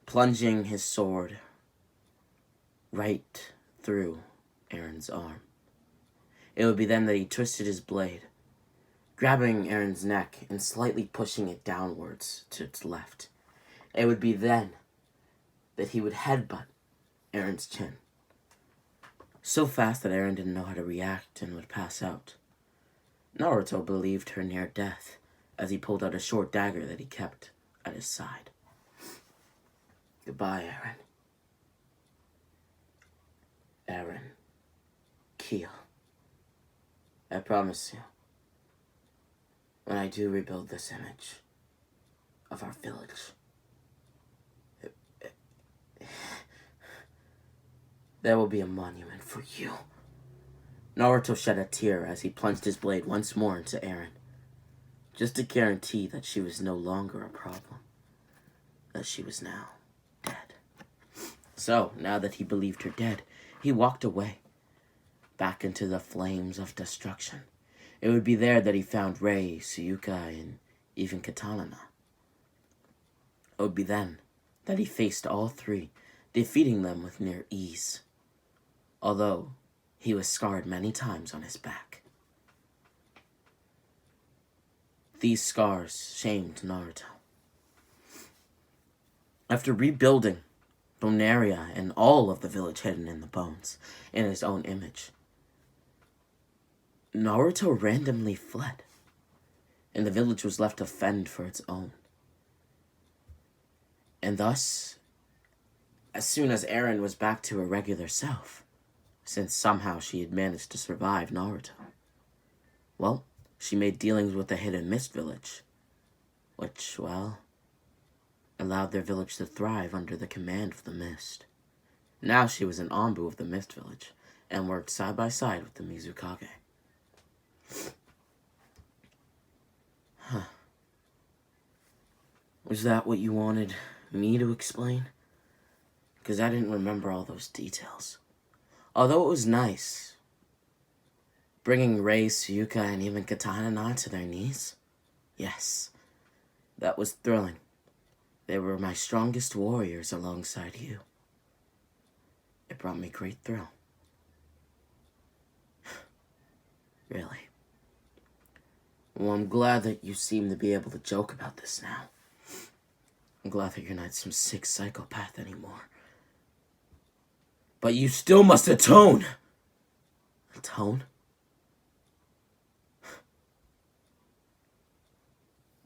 plunging his sword right through Aaron's arm. It would be then that he twisted his blade, grabbing Aaron's neck and slightly pushing it downwards to its left. It would be then that he would headbutt Aaron's chin, so fast that Aaron didn't know how to react and would pass out. Naruto believed her near death as he pulled out a short dagger that he kept at his side. Goodbye, Aaron. Aaron. Keel. I promise you, when I do rebuild this image of our village, there will be a monument for you. Naruto shed a tear as he plunged his blade once more into Aaron, just to guarantee that she was no longer a problem, that she was now dead. So, now that he believed her dead, he walked away, back into the flames of destruction. It would be there that he found Rei, Suyukai, and even Katanana. It would be then that he faced all 3, defeating them with near ease, although he was scarred many times on his back. These scars shamed Naruto. After rebuilding Bonaria and all of the village hidden in the bones in his own image, Naruto randomly fled, and the village was left to fend for its own. And thus, as soon as Aaron was back to her regular self, since somehow she had managed to survive Naruto, well, she made dealings with the Hidden Mist village, which, well, allowed their village to thrive under the command of the Mist. Now she was an Anbu of the Mist village, and worked side by side with the Mizukage. Huh. Was that what you wanted me to explain? Because I didn't remember all those details. Although it was nice bringing Rei, Suyukai, and even Katanana to their knees. Yes, That was thrilling. They were my strongest warriors alongside you. It brought me great thrill. Really. Well, I'm glad that you seem to be able to joke about this now. I'm glad that you're not some sick psychopath anymore. But you still must atone! Atone?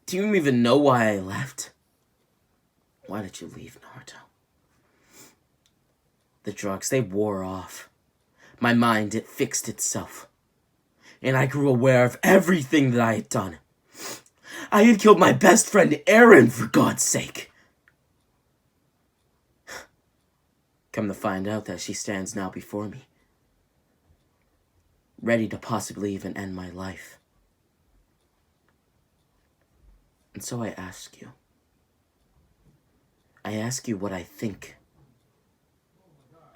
Do you even know why I left? Why did you leave, Naruto? The drugs, they wore off. My mind, it fixed itself. And I grew aware of everything that I had done. I had killed my best friend, Eren, for God's sake. Come to find out that she stands now before me, ready to possibly even end my life. And so I ask you. I ask you what I think.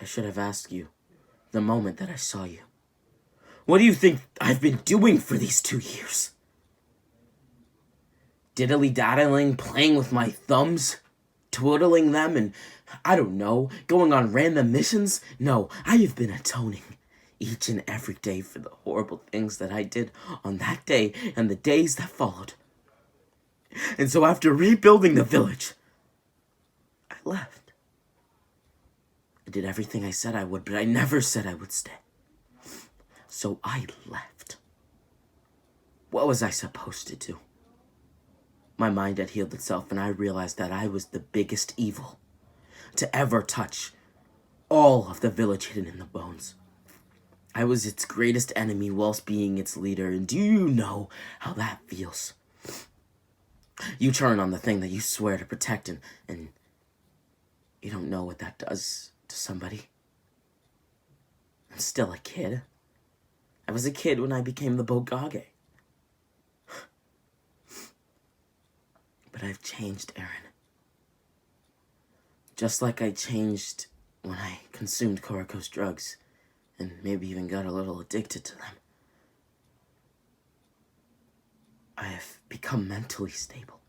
I should have asked you the moment that I saw you. What do you think I've been doing for these 2 years? Diddly-daddling, playing with my thumbs, twiddling them, and, I don't know, going on random missions? No, I have been atoning each and every day for the horrible things that I did on that day and the days that followed. And so after rebuilding the village, I left. I did everything I said I would, but I never said I would stay. So I left. What was I supposed to do? My mind had healed itself, and I realized that I was the biggest evil to ever touch all of the village hidden in the bones. I was its greatest enemy whilst being its leader, and do you know how that feels? You turn on the thing that you swear to protect, and you don't know what that does to somebody. I'm still a kid. I was a kid when I became the Bokage. But I've changed, Eren. Just like I changed when I consumed Kuriko's drugs, and maybe even got a little addicted to them. I have become mentally stable.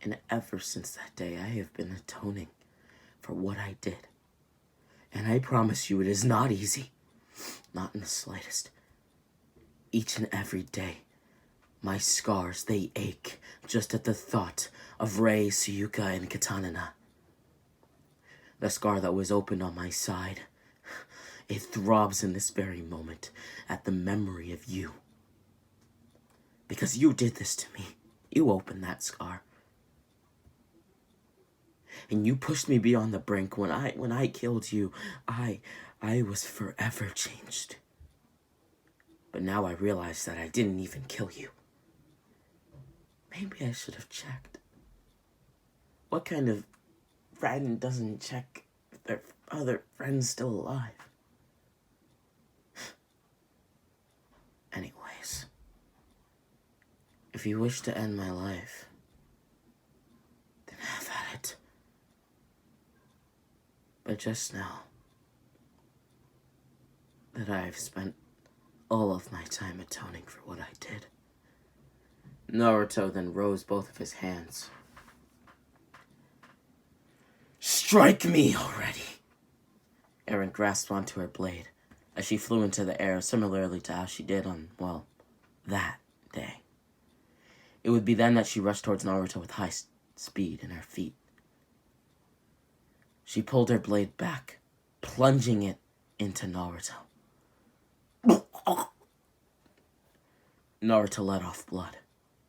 And ever since that day, I have been atoning for what I did. And I promise you, it is not easy. Not in the slightest. Each and every day, my scars, they ache just at the thought of Rei, Suyuka, and Katanana. The scar that was opened on my side, it throbs in this very moment at the memory of you. Because you did this to me. You opened that scar. And you pushed me beyond the brink. When I killed you, I was forever changed. But now I realize that I didn't even kill you. Maybe I should have checked. What kind of friend doesn't check if their other friend's still alive? Anyways, if you wish to end my life, then have at it. But just know that I have spent all of my time atoning for what I did. Naruto then rose both of his hands. Strike me already! Eren grasped onto her blade as she flew into the air, similarly to how she did on, well, that day. It would be then that she rushed towards Naruto with high speed in her feet. She pulled her blade back, plunging it into Naruto. Naruto let off blood.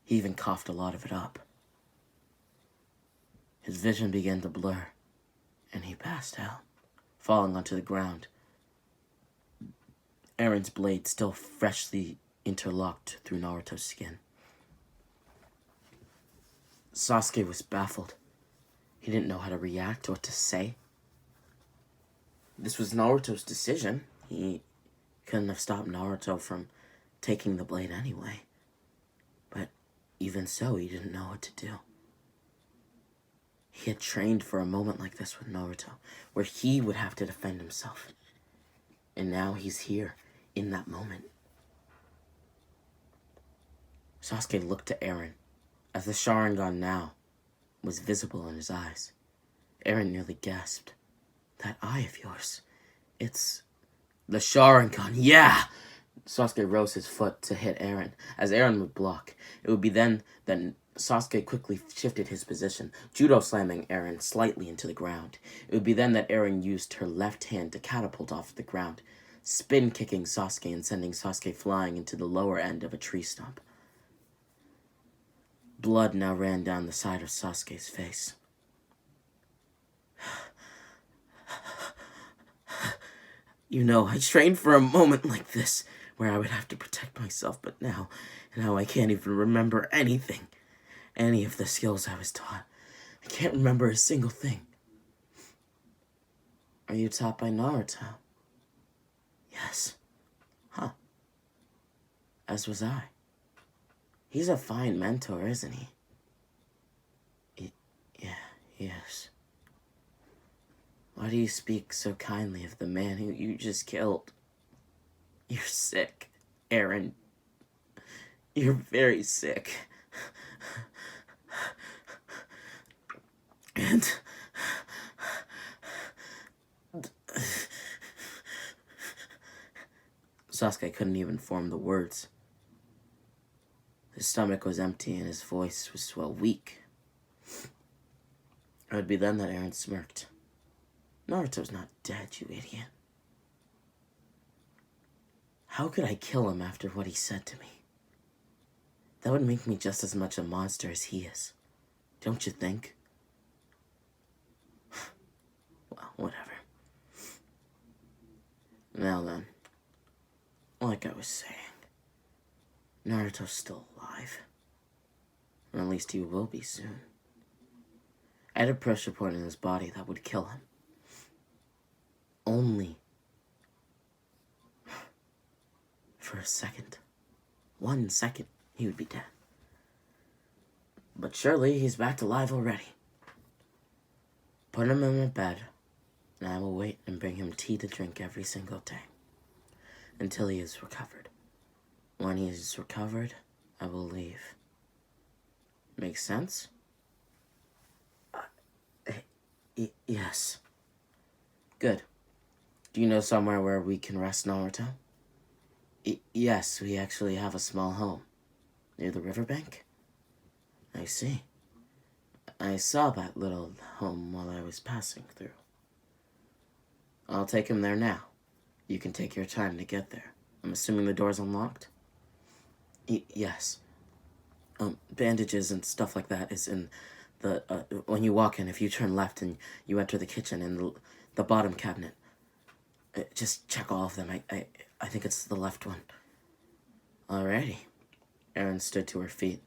He even coughed a lot of it up. His vision began to blur, and he passed out, falling onto the ground. Eren's blade still freshly interlocked through Naruto's skin. Sasuke was baffled. He didn't know how to react or what to say. This was Naruto's decision. He couldn't have stopped Naruto from taking the blade anyway. But even so, he didn't know what to do. He had trained for a moment like this with Naruto, where he would have to defend himself. And now he's here, in that moment. Sasuke looked to Eren, As the Sharingan now was visible in his eyes, Eren nearly gasped. That eye of yours, it's the Sharingan, yeah! Sasuke rose his foot to hit Eren. As Eren would block, it would be then that Sasuke quickly shifted his position, judo slamming Eren slightly into the ground. It would be then that Eren used her left hand to catapult off the ground, spin kicking Sasuke and sending Sasuke flying into the lower end of a tree stump. Blood now ran down the side of Sasuke's face. You know, I trained for a moment like this, where I would have to protect myself, but now I can't even remember anything. Any of the skills I was taught. I can't remember a single thing. Are you taught by Naruto? Yes. Huh. As was I. He's a fine mentor, isn't he? Yeah, he is. Why do you speak so kindly of the man who you just killed? You're sick, Eren. You're very sick. And Sasuke couldn't even form the words. His stomach was empty and his voice was, well, weak. It would be then that Eren smirked. Naruto's not dead, you idiot. How could I kill him after what he said to me? That would make me just as much a monster as he is. Don't you think? Well, whatever. Now then, like I was saying, Naruto's still alive. Or at least he will be soon. I had a pressure point in his body that would kill him. Only for a second. 1 second, he would be dead. But surely he's back alive already. Put him in my bed, and I will wait and bring him tea to drink every single day, until he is recovered. When he is recovered, I will leave. Make sense? Yes. Good. Do you know somewhere where we can rest, Naruto? Yes, we actually have a small home. Near the riverbank? I see. I saw that little home while I was passing through. I'll take him there now. You can take your time to get there. I'm assuming the door's unlocked? Yes. Bandages and stuff like that is in the, when you walk in, if you turn left and you enter the kitchen in the bottom cabinet. Just check all of them. I think it's the left one. Alrighty. Eren stood to her feet.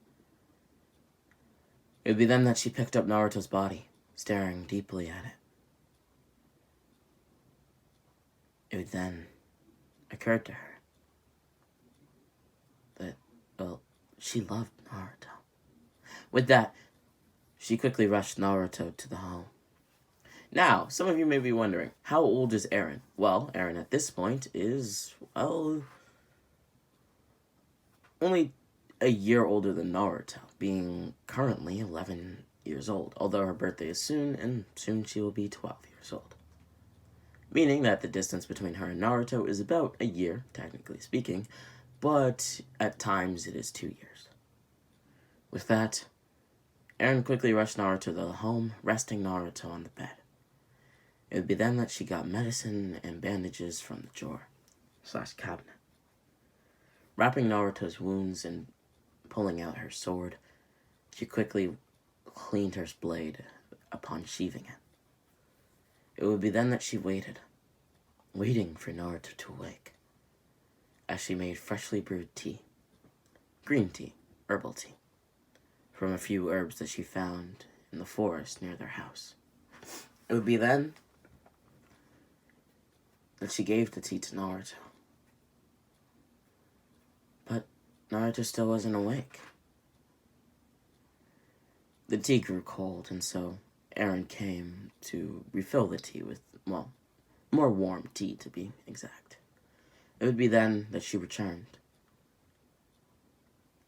It would be then that she picked up Naruto's body, staring deeply at it. It would then occur to her that, well, she loved Naruto. With that, she quickly rushed Naruto to the home. Now, some of you may be wondering, how old is Eren? Well, Eren at this point is, well, only a year older than Naruto, being currently 11 years old, although her birthday is soon, and soon she will be 12 years old. Meaning that the distance between her and Naruto is about a year, technically speaking, but at times it is 2 years. With that, Eren quickly rushed Naruto to the home, resting Naruto on the bed. It would be then that she got medicine and bandages from the drawer/cabinet. Wrapping Naruto's wounds and pulling out her sword, she quickly cleaned her blade upon sheathing it. It would be then that she waited, waiting for Naruto to awake, as she made freshly brewed tea, green tea, herbal tea, from a few herbs that she found in the forest near their house. It would be then that she gave the tea to Naruto. But Naruto still wasn't awake. The tea grew cold, and so Eren came to refill the tea with, well, more warm tea to be exact. It would be then that she returned,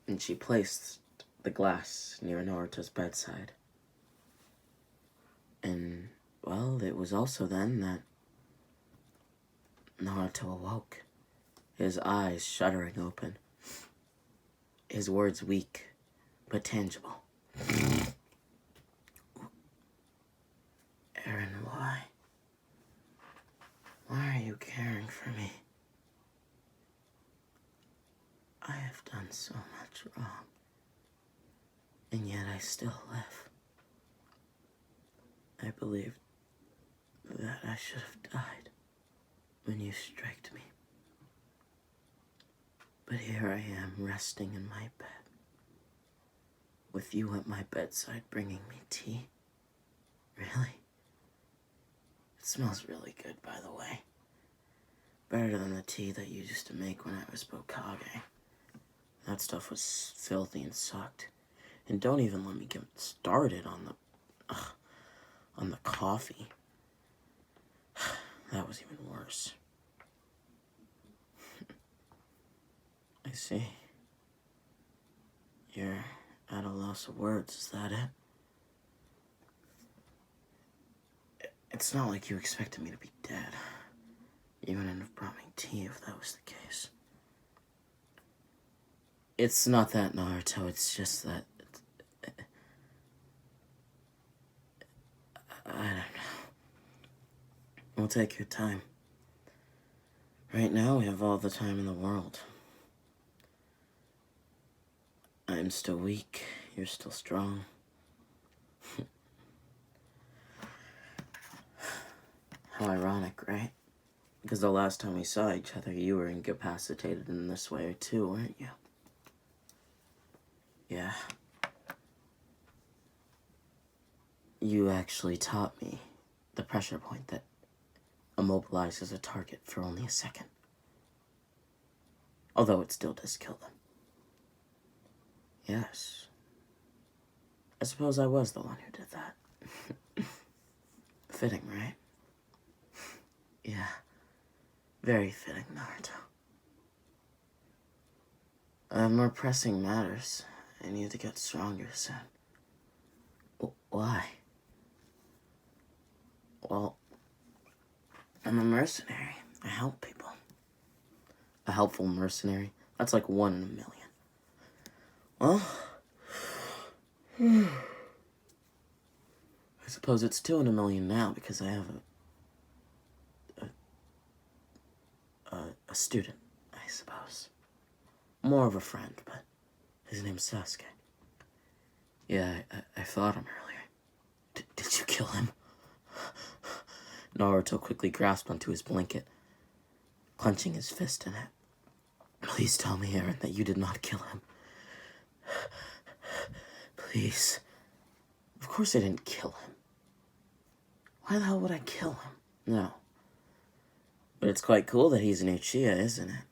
and she placed the glass near Naruto's bedside. And, well, it was also then that Naruto awoke, his eyes shuddering open, his words weak but tangible. Eren, why? Why are you caring for me? I have done so much wrong, and yet I still live. I believed that I should have died when you striked me. But here I am, resting in my bed, with you at my bedside bringing me tea. Really? It smells really good, by the way. Better than the tea that you used to make when I was Bokage. That stuff was filthy and sucked. And don't even let me get started on the coffee. That was even worse. I see. You're at a loss of words, is that it? It's not like you expected me to be dead. You wouldn't have brought me tea if that was the case. It's not that, Naruto, it's just that... I don't know. We'll take your time. Right now, we have all the time in the world. I'm still weak. You're still strong. How ironic, right? Because the last time we saw each other, you were incapacitated in this way too, weren't you? Yeah. You actually taught me the pressure point that immobilizes a target for only a second. Although it still does kill them. Yes. I suppose I was the one who did that. Fitting, right? Yeah. Very fitting, Naruto. I have more pressing matters. I need to get stronger soon. Why? Well, I'm a mercenary. I help people. A helpful mercenary? That's like 1 in a million. Well, I suppose it's 2 in a million now because I have a student, I suppose. More of a friend, but his name's Sasuke. Yeah, I fought him earlier. Did you kill him? Naruto quickly grasped onto his blanket, clenching his fist in it. Please tell me, Eren, that you did not kill him. Please. Of course I didn't kill him. Why the hell would I kill him? No. But it's quite cool that he's an Uchiha, isn't it?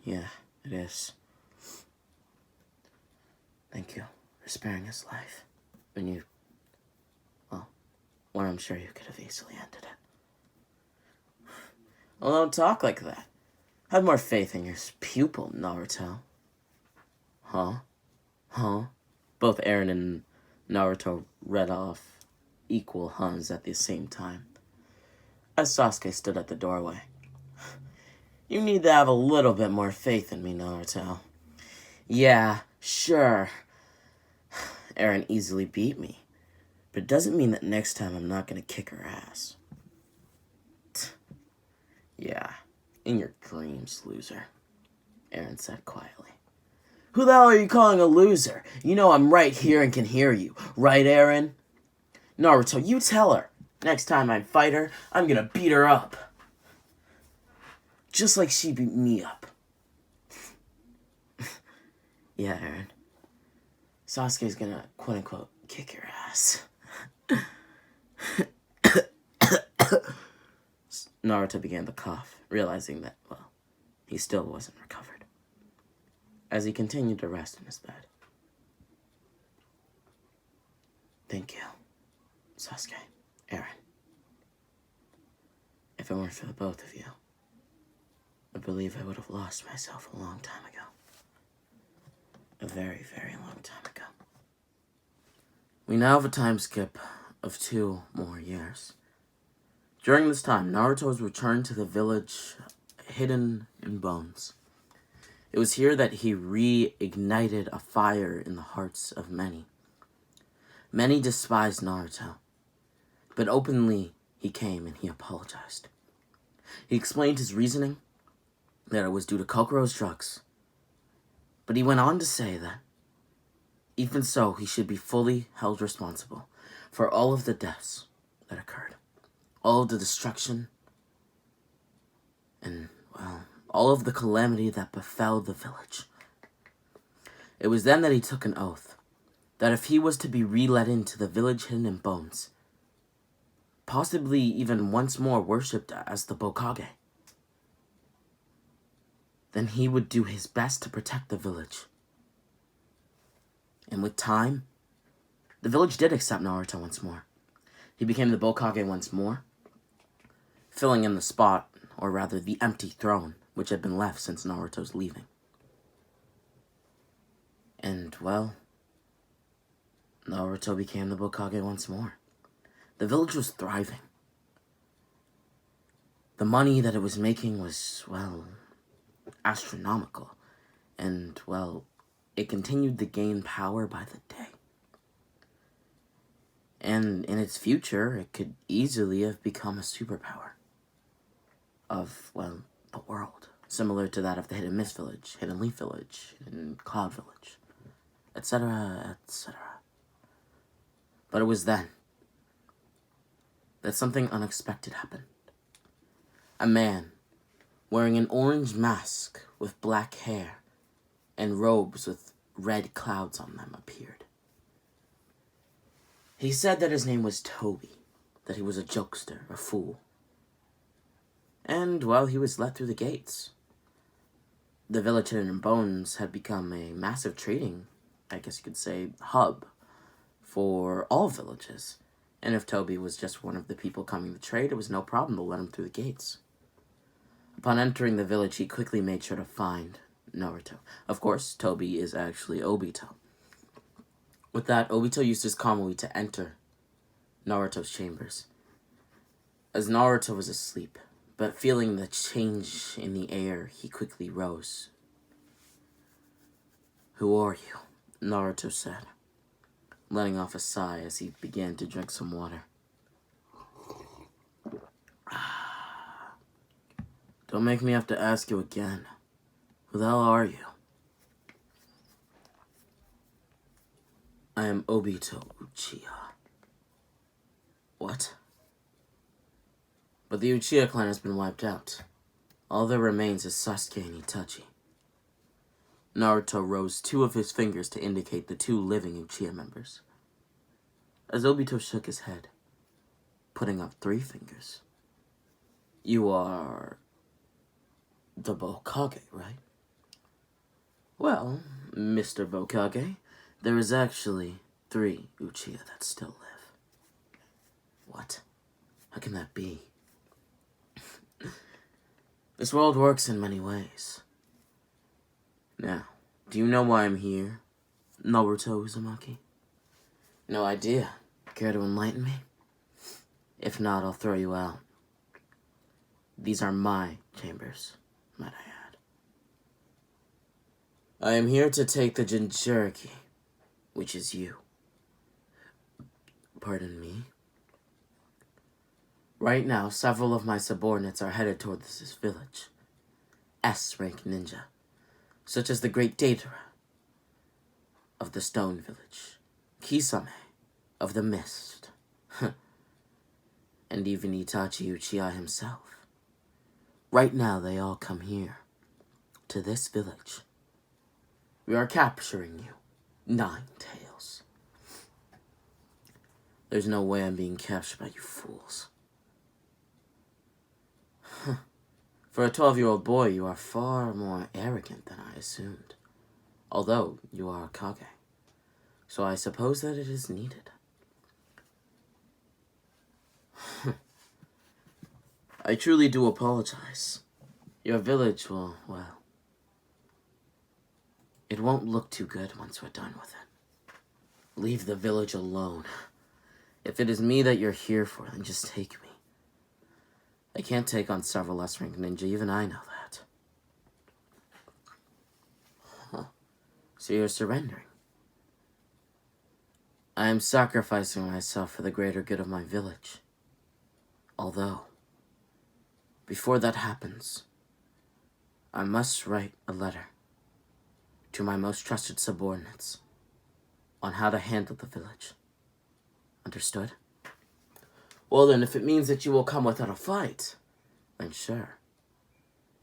Yeah, it is. Thank you for sparing his life. When I'm sure you could have easily ended it. Well, don't talk like that. Have more faith in your pupil, Naruto. Huh? Both Eren and Naruto read off equal huns at the same time, as Sasuke stood at the doorway. You need to have a little bit more faith in me, Naruto. Yeah, sure. Eren easily beat me, but it doesn't mean that next time I'm not gonna kick her ass. Yeah, in your dreams, loser, Eren said quietly. Who the hell are you calling a loser? You know I'm right here and can hear you. Right, Eren? Naruto, you tell her. Next time I fight her, I'm gonna beat her up. Just like she beat me up. Yeah, Eren. Sasuke's gonna, quote-unquote, kick your ass. Naruto began to cough, realizing that, well, he still wasn't recovered, as he continued to rest in his bed. Thank you, Sasuke, Eren. If it weren't for the both of you, I believe I would have lost myself a long time ago. a very, very long time ago. We now have a time skip of 2 more years. During this time, Naruto has returned to the village hidden in bones. It was here that he reignited a fire in the hearts of many. Many despised Naruto, but openly he came and he apologized. He explained his reasoning, that it was due to Kokoro's drugs, but he went on to say that, even so, he should be fully held responsible for all of the deaths that occurred, all of the destruction, and, well, all of the calamity that befell the village. It was then that he took an oath that if he was to be re-let into the village hidden in bones, possibly even once more worshipped as the Bokage, then he would do his best to protect the village. And with time, the village did accept Naruto once more. He became the Bokage once more, filling in the spot, or rather the empty throne, which had been left since Naruto's leaving. And, well, Naruto became the Bokage once more. The village was thriving. The money that it was making was, well, astronomical. And, well, it continued to gain power by the day. And in its future, it could easily have become a superpower of, well, the world. Similar to that of the Hidden Mist Village, Hidden Leaf Village, Hidden Cloud Village, etc., etc. But it was then that something unexpected happened. A man wearing an orange mask with black hair and robes with red clouds on them appeared. He said that his name was Toby, that he was a jokester, a fool. And, well, he was let through the gates. The village hidden in bones had become a massive trading, I guess you could say, hub for all villages. And if Toby was just one of the people coming to trade, it was no problem to let him through the gates. Upon entering the village, he quickly made sure to find Naruto. Of course, Toby is actually Obito. With that, Obito used his Kamui to enter Naruto's chambers. As Naruto was asleep, but feeling the change in the air, he quickly rose. "Who are you?" Naruto said, letting off a sigh as he began to drink some water. "Don't make me have to ask you again. Who the hell are you?" "I am Obito Uchiha." "What?" "But the Uchiha clan has been wiped out. All that remains is Sasuke and Itachi." Naruto rose 2 of his fingers to indicate the 2 living Uchiha members. As Obito shook his head, putting up 3 fingers. "You are the Bokage, right?" "Well, Mr. Bokage, there is actually 3 Uchiha that still live." "What? How can that be?" "This world works in many ways. Now, do you know why I'm here, Naruto Uzumaki?" "No idea. Care to enlighten me? If not, I'll throw you out. These are my chambers, might I add. I am here to take the Jinchuriki, which is you." "Pardon me?" "Right now, several of my subordinates are headed toward this village. S-rank ninja, such as the great Deidara of the Stone Village, Kisame of the Mist, and even Itachi Uchiha himself. Right now, they all come here, to this village. We are capturing you, Nine Tails." "There's no way I'm being captured by you fools." "For a 12-year-old boy, you are far more arrogant than I assumed. Although you are a Kage. So I suppose that it is needed." "I truly do apologize. Your village will, well, It won't look too good once we're done with it. Leave the village alone. If it is me that you're here for, then just take me. I can't take on several S-rank ninja, even I know that. Huh. So you're surrendering. I am sacrificing myself for the greater good of my village. Although, before that happens, I must write a letter to my most trusted subordinates on how to handle the village. Understood? Well then, if it means that you will come without a fight, then sure.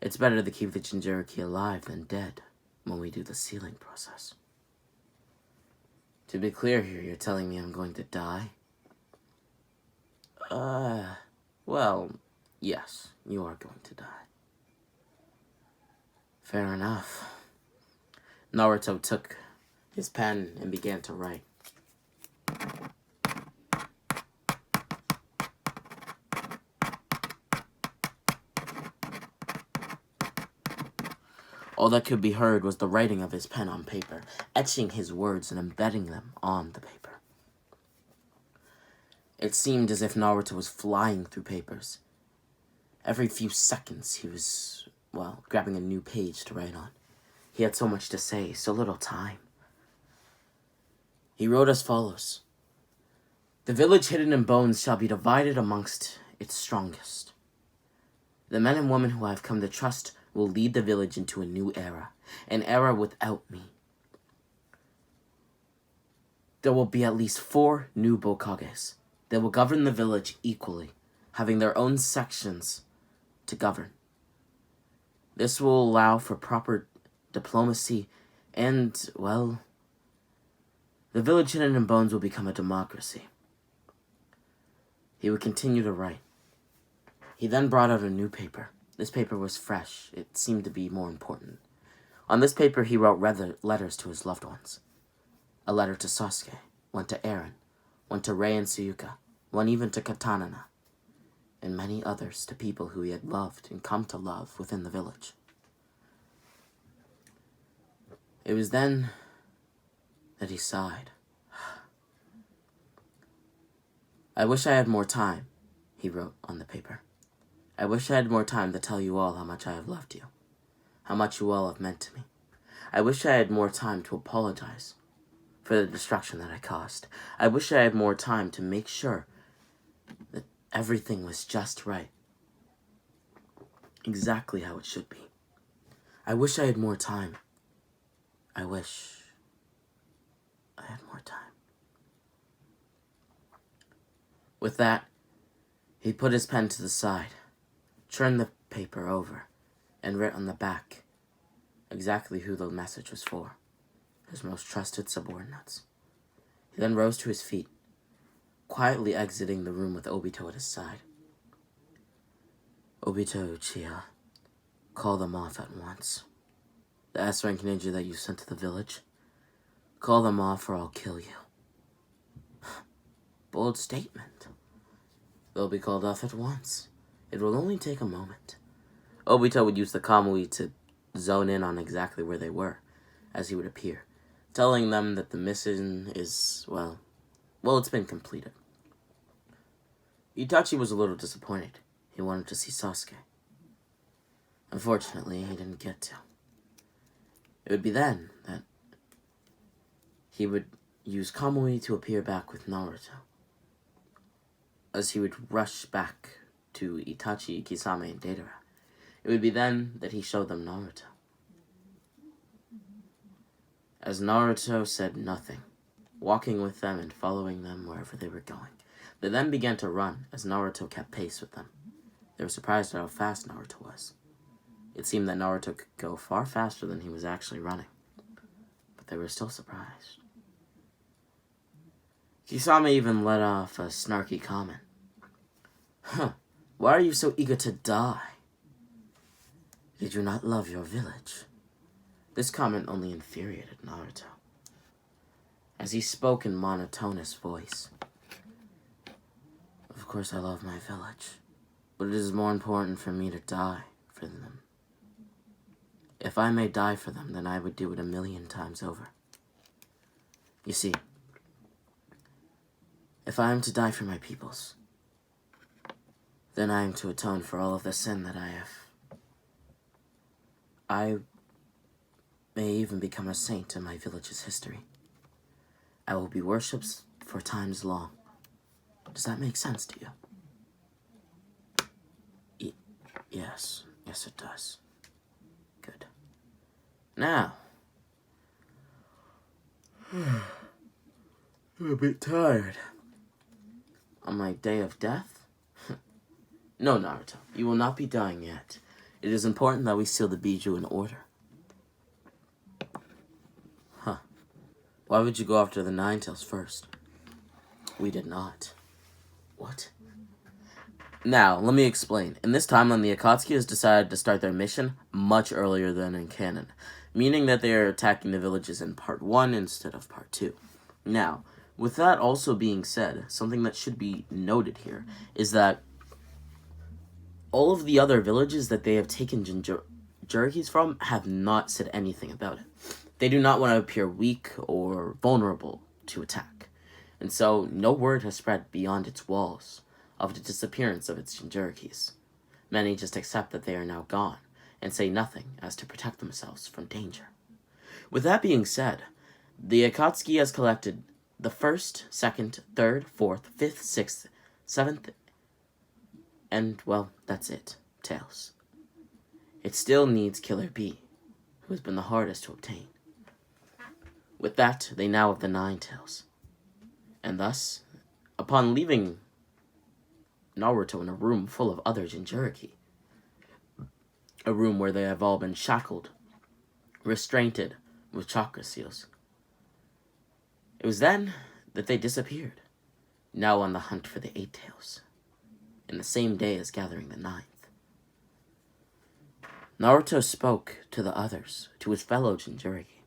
It's better to keep the Jinchuriki alive than dead when we do the sealing process. To be clear here, you're telling me I'm going to die? Well, yes, you are going to die. Fair enough. Naruto took his pen and began to write. All that could be heard was the writing of his pen on paper, etching his words and embedding them on the paper. It seemed as if Naruto was flying through papers. Every few seconds he was, well, grabbing a new page to write on. He had so much to say, so little time. He wrote as follows. The village hidden in bones shall be divided amongst its strongest. The men and women who I have come to trust will lead the village into a new era, an era without me. There will be at least 4 new Bokages. They will govern the village equally, having their own sections to govern. This will allow for proper diplomacy and, well, the village hidden in bones will become a democracy. He would continue to write. He then brought out a new paper. This paper was fresh. It seemed to be more important. On this paper, he wrote letters to his loved ones. A letter to Sasuke, one to Eren, one to Rei and Suyuka, one even to Katanana, and many others to people who he had loved and come to love within the village. It was then that he sighed. I wish I had more time, he wrote on the paper. I wish I had more time to tell you all how much I have loved you, how much you all have meant to me. I wish I had more time to apologize for the destruction that I caused. I wish I had more time to make sure that everything was just right, exactly how it should be. I wish I had more time. I wish I had more time. With that, he put his pen to the side, turned the paper over, and wrote on the back exactly who the message was for, his most trusted subordinates. He then rose to his feet, quietly exiting the room with Obito at his side. Obito, Uchiha, call them off at once. The S-rank ninja that you sent to the village, call them off or I'll kill you. Bold statement. They'll be called off at once. It will only take a moment. Obito would use the Kamui to zone in on exactly where they were, as he would appear, telling them that the mission is, well, it's been completed. Itachi was a little disappointed. He wanted to see Sasuke. Unfortunately, he didn't get to. It would be then that he would use Kamui to appear back with Naruto, as he would rush back to Itachi, Kisame, and Deidara. It would be then that he showed them Naruto. As Naruto said nothing, walking with them and following them wherever they were going. They then began to run as Naruto kept pace with them. They were surprised at how fast Naruto was. It seemed that Naruto could go far faster than he was actually running, but they were still surprised. Kisame even let off a snarky comment. Why are you so eager to die? Did you not love your village? This comment only infuriated Naruto, as he spoke in monotonous voice. Of course I love my village, but it is more important for me to die for them. If I may die for them, then I would do it 1,000,000 times over. You see, if I am to die for my peoples, then I am to atone for all of the sin that I have. I may even become a saint in my village's history. I will be worshipped for times long. Does that make sense to you? Yes. Yes, it does. Good. Now, I'm a bit tired. On my day of death? No, Naruto, you will not be dying yet. It is important that we seal the Biju in order. Huh. Why would you go after the Nine Tails first? We did not. What? Now, let me explain. In this timeline, the Akatsuki has decided to start their mission much earlier than in canon, meaning that they are attacking the villages in Part 1 instead of Part 2. Now, with that also being said, something that should be noted here is that all of the other villages that they have taken Jinchurikis from have not said anything about it. They do not want to appear weak or vulnerable to attack, and so no word has spread beyond its walls of the disappearance of its Jinchurikis. Many just accept that they are now gone, and say nothing as to protect themselves from danger. With that being said, the Akatsuki has collected the 1st, 2nd, 3rd, 4th, 5th, 6th, 7th, and, well, that's it. Tails. It still needs Killer B, who has been the hardest to obtain. With that, they now have the 9 Tails. And thus, upon leaving Naruto in a room full of other Jinchuriki, a room where they have all been shackled, restrained with chakra seals, it was then that they disappeared, now on the hunt for the 8 Tails, in the same day as gathering the 9th. Naruto spoke to the others, to his fellow Jinchuriki.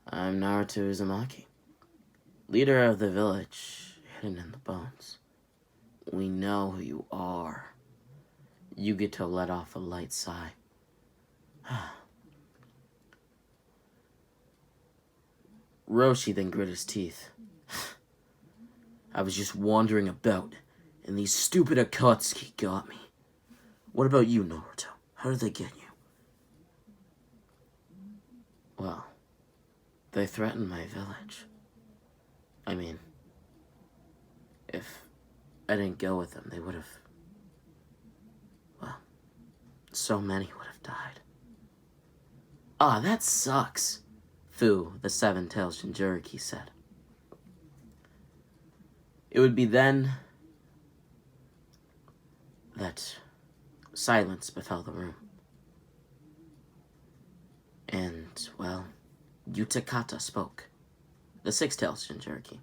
I'm Naruto Uzumaki, leader of the village hidden in the bones. We know who you are. Yugito let off a light sigh. Roshi then grit his teeth. I was just wandering about, and these stupid Akatsuki got me. What about you, Naruto? How did they get you? Well, they threatened my village. I mean, if I didn't go with them, they would have... Well, so many would have died. Ah, that sucks, Fu, the 7 Tails Jinchuriki, said. It would be then that silence befell the room. And, well, Utakata spoke, the 6 Tails Jinchuriki.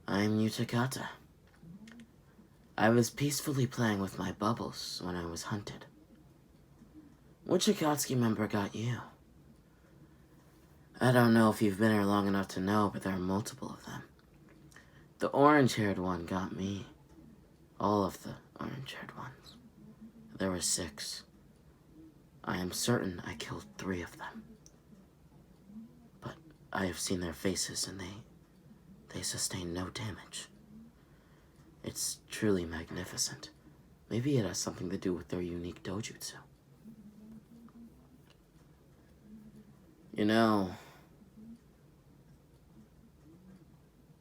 I'm Utakata. I was peacefully playing with my bubbles when I was hunted. Which Akatsuki member got you? I don't know if you've been here long enough to know, but there are multiple of them. The orange-haired one got me. All of the orange-haired ones. There were 6. I am certain I killed 3 of them. But I have seen their faces and they sustain no damage. It's truly magnificent. Maybe it has something to do with their unique dojutsu. You know,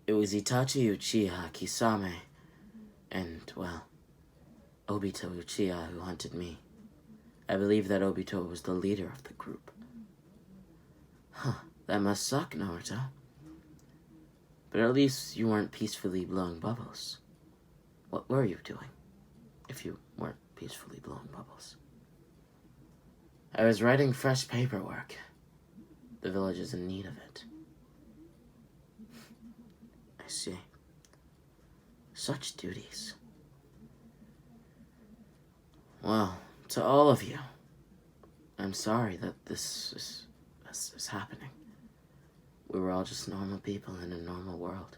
it was Itachi Uchiha, Kisame, and, well, Obito Uchiha who hunted me. I believe that Obito was the leader of the group. Huh, that must suck, Naruto. But at least you weren't peacefully blowing bubbles. What were you doing, if you weren't peacefully blowing bubbles? I was writing fresh paperwork. The village is in need of it. I see. Such duties. Well, to all of you, I'm sorry that this is happening. We were all just normal people in a normal world.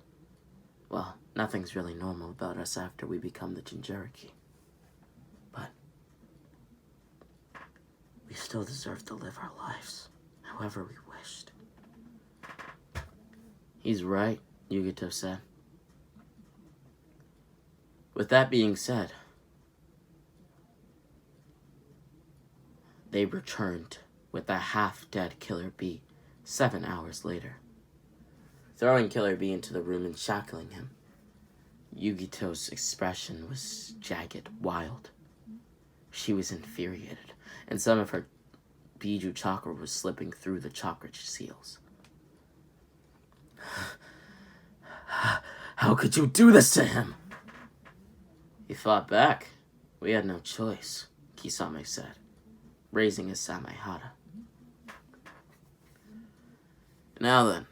Well, nothing's really normal about us after we become the Jinchuriki. But still deserve to live our lives however we wished. He's right, Yugito said. With that being said, they returned with a half-dead Killer Bee 7 hours later. Throwing Killer Bee into the room and shackling him, Yugito's expression was jagged, wild. She was infuriated, and some of her Biju chakra was slipping through the chakra seals. How could you do this to him? He fought back. We had no choice, Kisame said, raising his Samehara. Now then,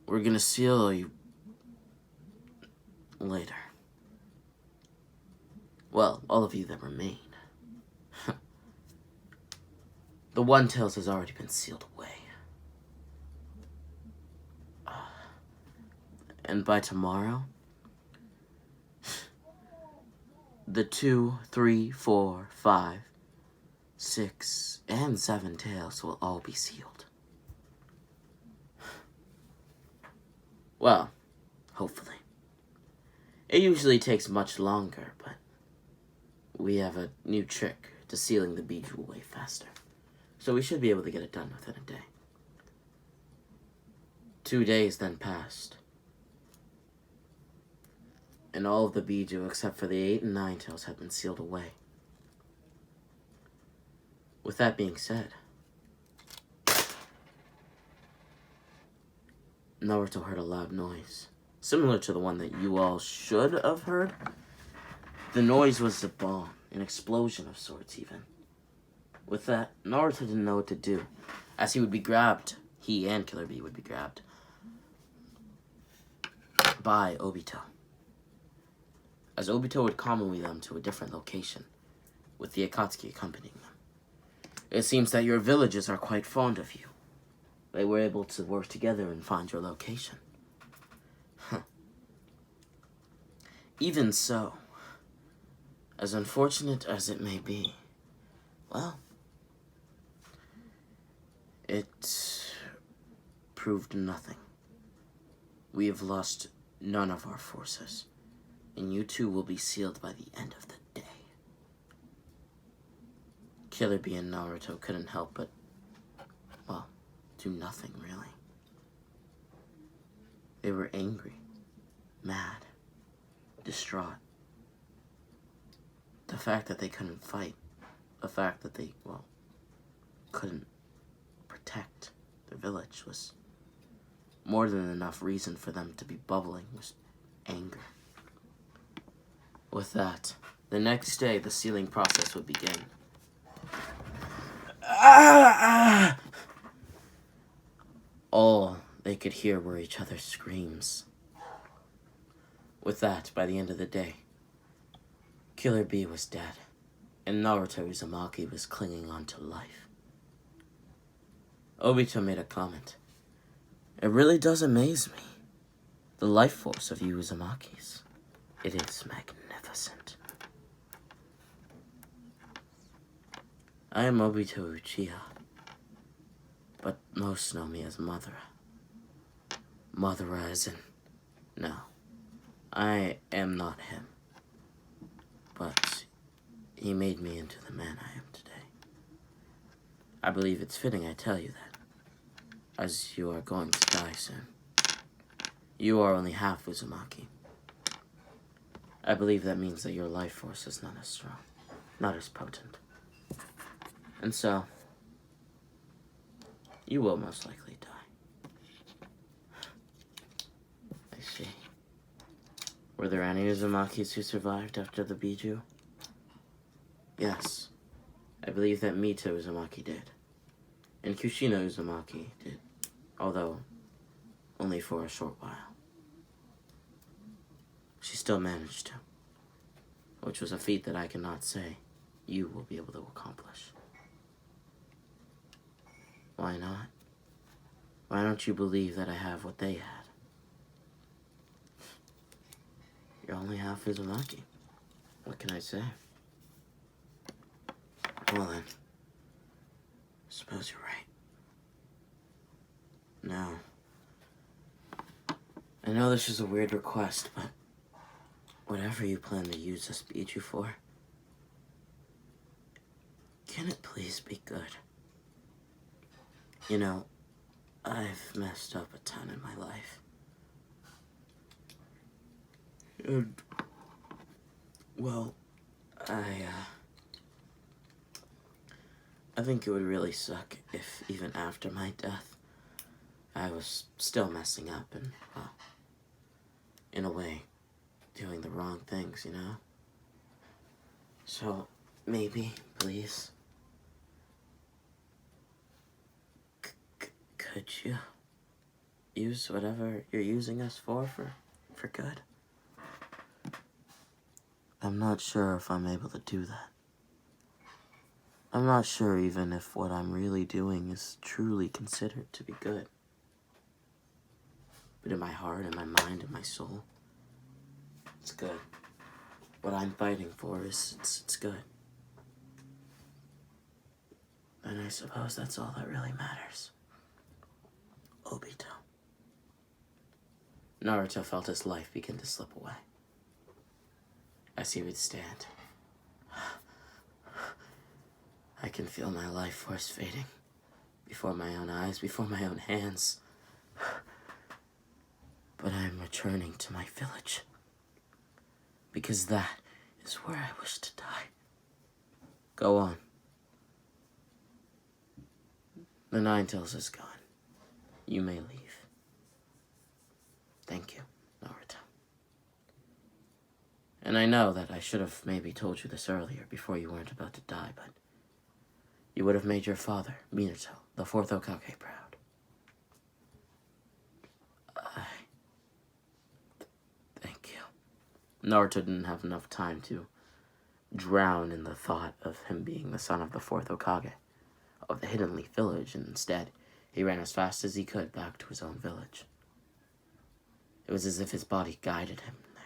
we're gonna seal you later. Well, all of you that remain. The One-Tails has already been sealed away. And by tomorrow, the 2, 3, 4, 5, 6, and 7 tails will all be sealed. Well, hopefully. It usually takes much longer, but we have a new trick to sealing the Biju away faster. So we should be able to get it done within a day. 2 days then passed. And all of the Biju, except for the 8 and 9 tails, had been sealed away. With that being said, Naruto heard a loud noise, similar to the one that you all should have heard. The noise was a bomb, an explosion of sorts even. With that, Naruto didn't know what to do, as he would be grabbed, he and Killer Bee would be grabbed by Obito, as Obito would convoy them to a different location, with the Akatsuki accompanying them. It seems that your villages are quite fond of you. They were able to work together and find your location. Even so, as unfortunate as it may be, well, it proved nothing. We have lost none of our forces, and you two will be sealed by the end of the day. Killer Bee and Naruto couldn't help but, well, do nothing really. They were angry, mad, distraught. The fact that they couldn't fight, the fact that they, well, couldn't protect their village was more than enough reason for them to be bubbling with anger. With that, the next day the sealing process would begin. All they could hear were each other's screams. With that, by the end of the day, Killer Bee was dead, and Naruto Uzumaki was clinging on to life. Obito made a comment. It really does amaze me, the life force of you Uzumakis. It is magnificent. I am Obito Uchiha, but most know me as Madara. Madara as in... No, I am not him. But he made me into the man I am today. I believe it's fitting I tell you that, as you are going to die soon. You are only half Uzumaki. I believe that means that your life force is not as strong, not as potent. And so, you will most likely die. I see. Were there any Uzumakis who survived after the Biju? Yes. I believe that Mito Uzumaki did. And Kushina Uzumaki did. Although, only for a short while. She still managed to. Which was a feat that I cannot say you will be able to accomplish. Why not? Why don't you believe that I have what they had? You're only half Uzumaki. What can I say? Well then, suppose you're right. Now, I know this is a weird request, but whatever you plan to use this Bijou for, can it please be good? You know, I've messed up a ton in my life. And, well, I think it would really suck if even after my death, I was still messing up and, well, in a way, doing the wrong things, you know? So, maybe, please, could you use whatever you're using us for good? I'm not sure if I'm able to do that. I'm not sure even if what I'm really doing is truly considered to be good. But in my heart, in my mind, in my soul, it's good. What I'm fighting for is, it's good. And I suppose that's all that really matters. Obito. Naruto felt his life begin to slip away. As he would stand, I can feel my life force fading before my own eyes, before my own hands. But I am returning to my village, because that is where I wish to die. Go on. The Nine-Tails is gone. You may leave. Thank you, Naruto. And I know that I should have maybe told you this earlier, before you weren't about to die, but you would have made your father, Minato, the 4th Hokage, proud. Thank you. Naruto didn't have enough time to drown in the thought of him being the son of the 4th Hokage of the Hidden Leaf Village, and instead, he ran as fast as he could back to his own village. It was as if his body guided him there.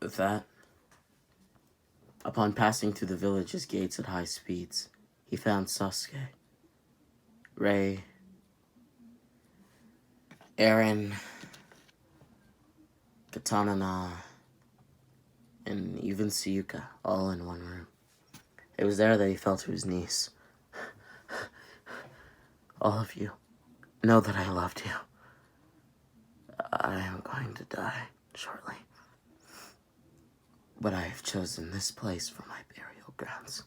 With that, upon passing through the village's gates at high speeds, he found Sasuke, Rei, Eren, Katana, and even Suyuka, all in one room. It was there that he fell to his knees. All of you, know that I loved you. I am going to die shortly. But I have chosen this place for my burial grounds.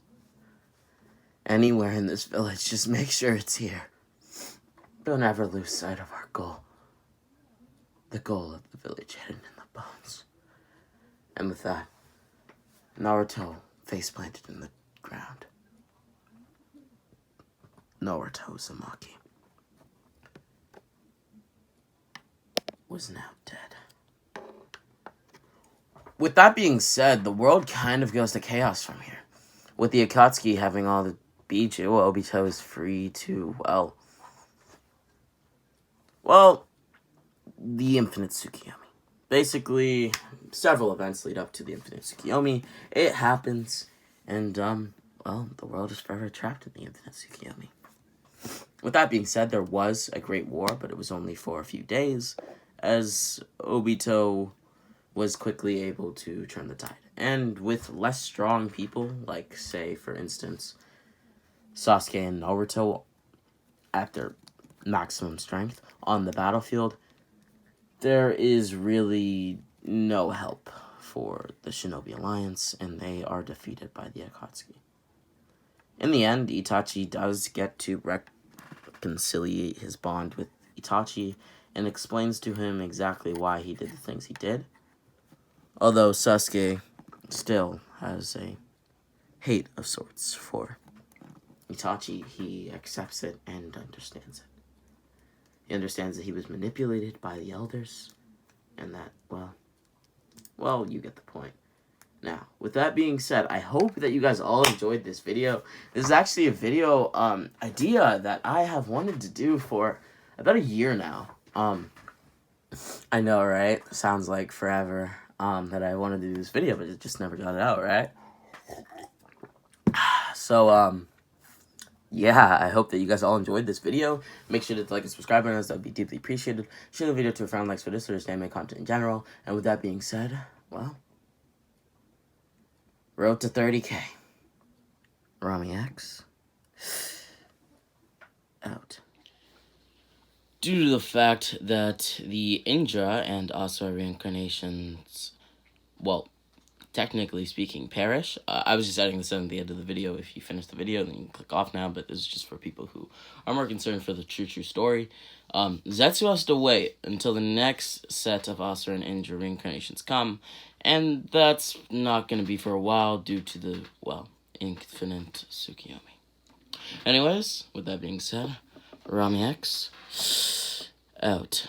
Anywhere in this village, just make sure it's here. Don't ever lose sight of our goal. The goal of the village hidden in the bones. And with that, Naruto face planted in the ground. Naruto Uzumaki was now dead. With that being said, the world kind of goes to chaos from here. With the Akatsuki having all the Bijou, Obito is free to, the Infinite Tsukiyomi. Basically, several events lead up to the Infinite Tsukiyomi. It happens, and, the world is forever trapped in the Infinite Tsukiyomi. With that being said, there was a great war, but it was only for a few days, as Obito was quickly able to turn the tide. And with less strong people, like, say, for instance, Sasuke and Naruto, at their maximum strength on the battlefield, there is really no help for the Shinobi Alliance, and they are defeated by the Akatsuki. In the end, Itachi does get to reconciliate his bond with Itachi and explains to him exactly why he did the things he did. Although Sasuke still has a hate of sorts for Itachi, he accepts it and understands it. He understands that he was manipulated by the elders, and that, you get the point. Now, with that being said, I hope that you guys all enjoyed this video. This is actually a video idea that I have wanted to do for about a year now. I know, right? Sounds like forever that I wanted to do this video, but it just never got it out, right? So, yeah, I hope that you guys all enjoyed this video. Make sure to like and subscribe on us. That would be deeply appreciated. Share the video to a friend, likes for this or anime content in general. And with that being said, well, road to 30K. Rami X out. Due to the fact that the Indra and also Reincarnations, well, technically speaking, perish. I was just adding this in at the end of the video. If you finish the video, then you can click off now, but this is just for people who are more concerned for the true story. Zetsu has to wait until the next set of Asura and Indra Reincarnations come, and that's not going to be for a while due to the, well, infinite Tsukiyomi. Anyways, with that being said, Rami X out.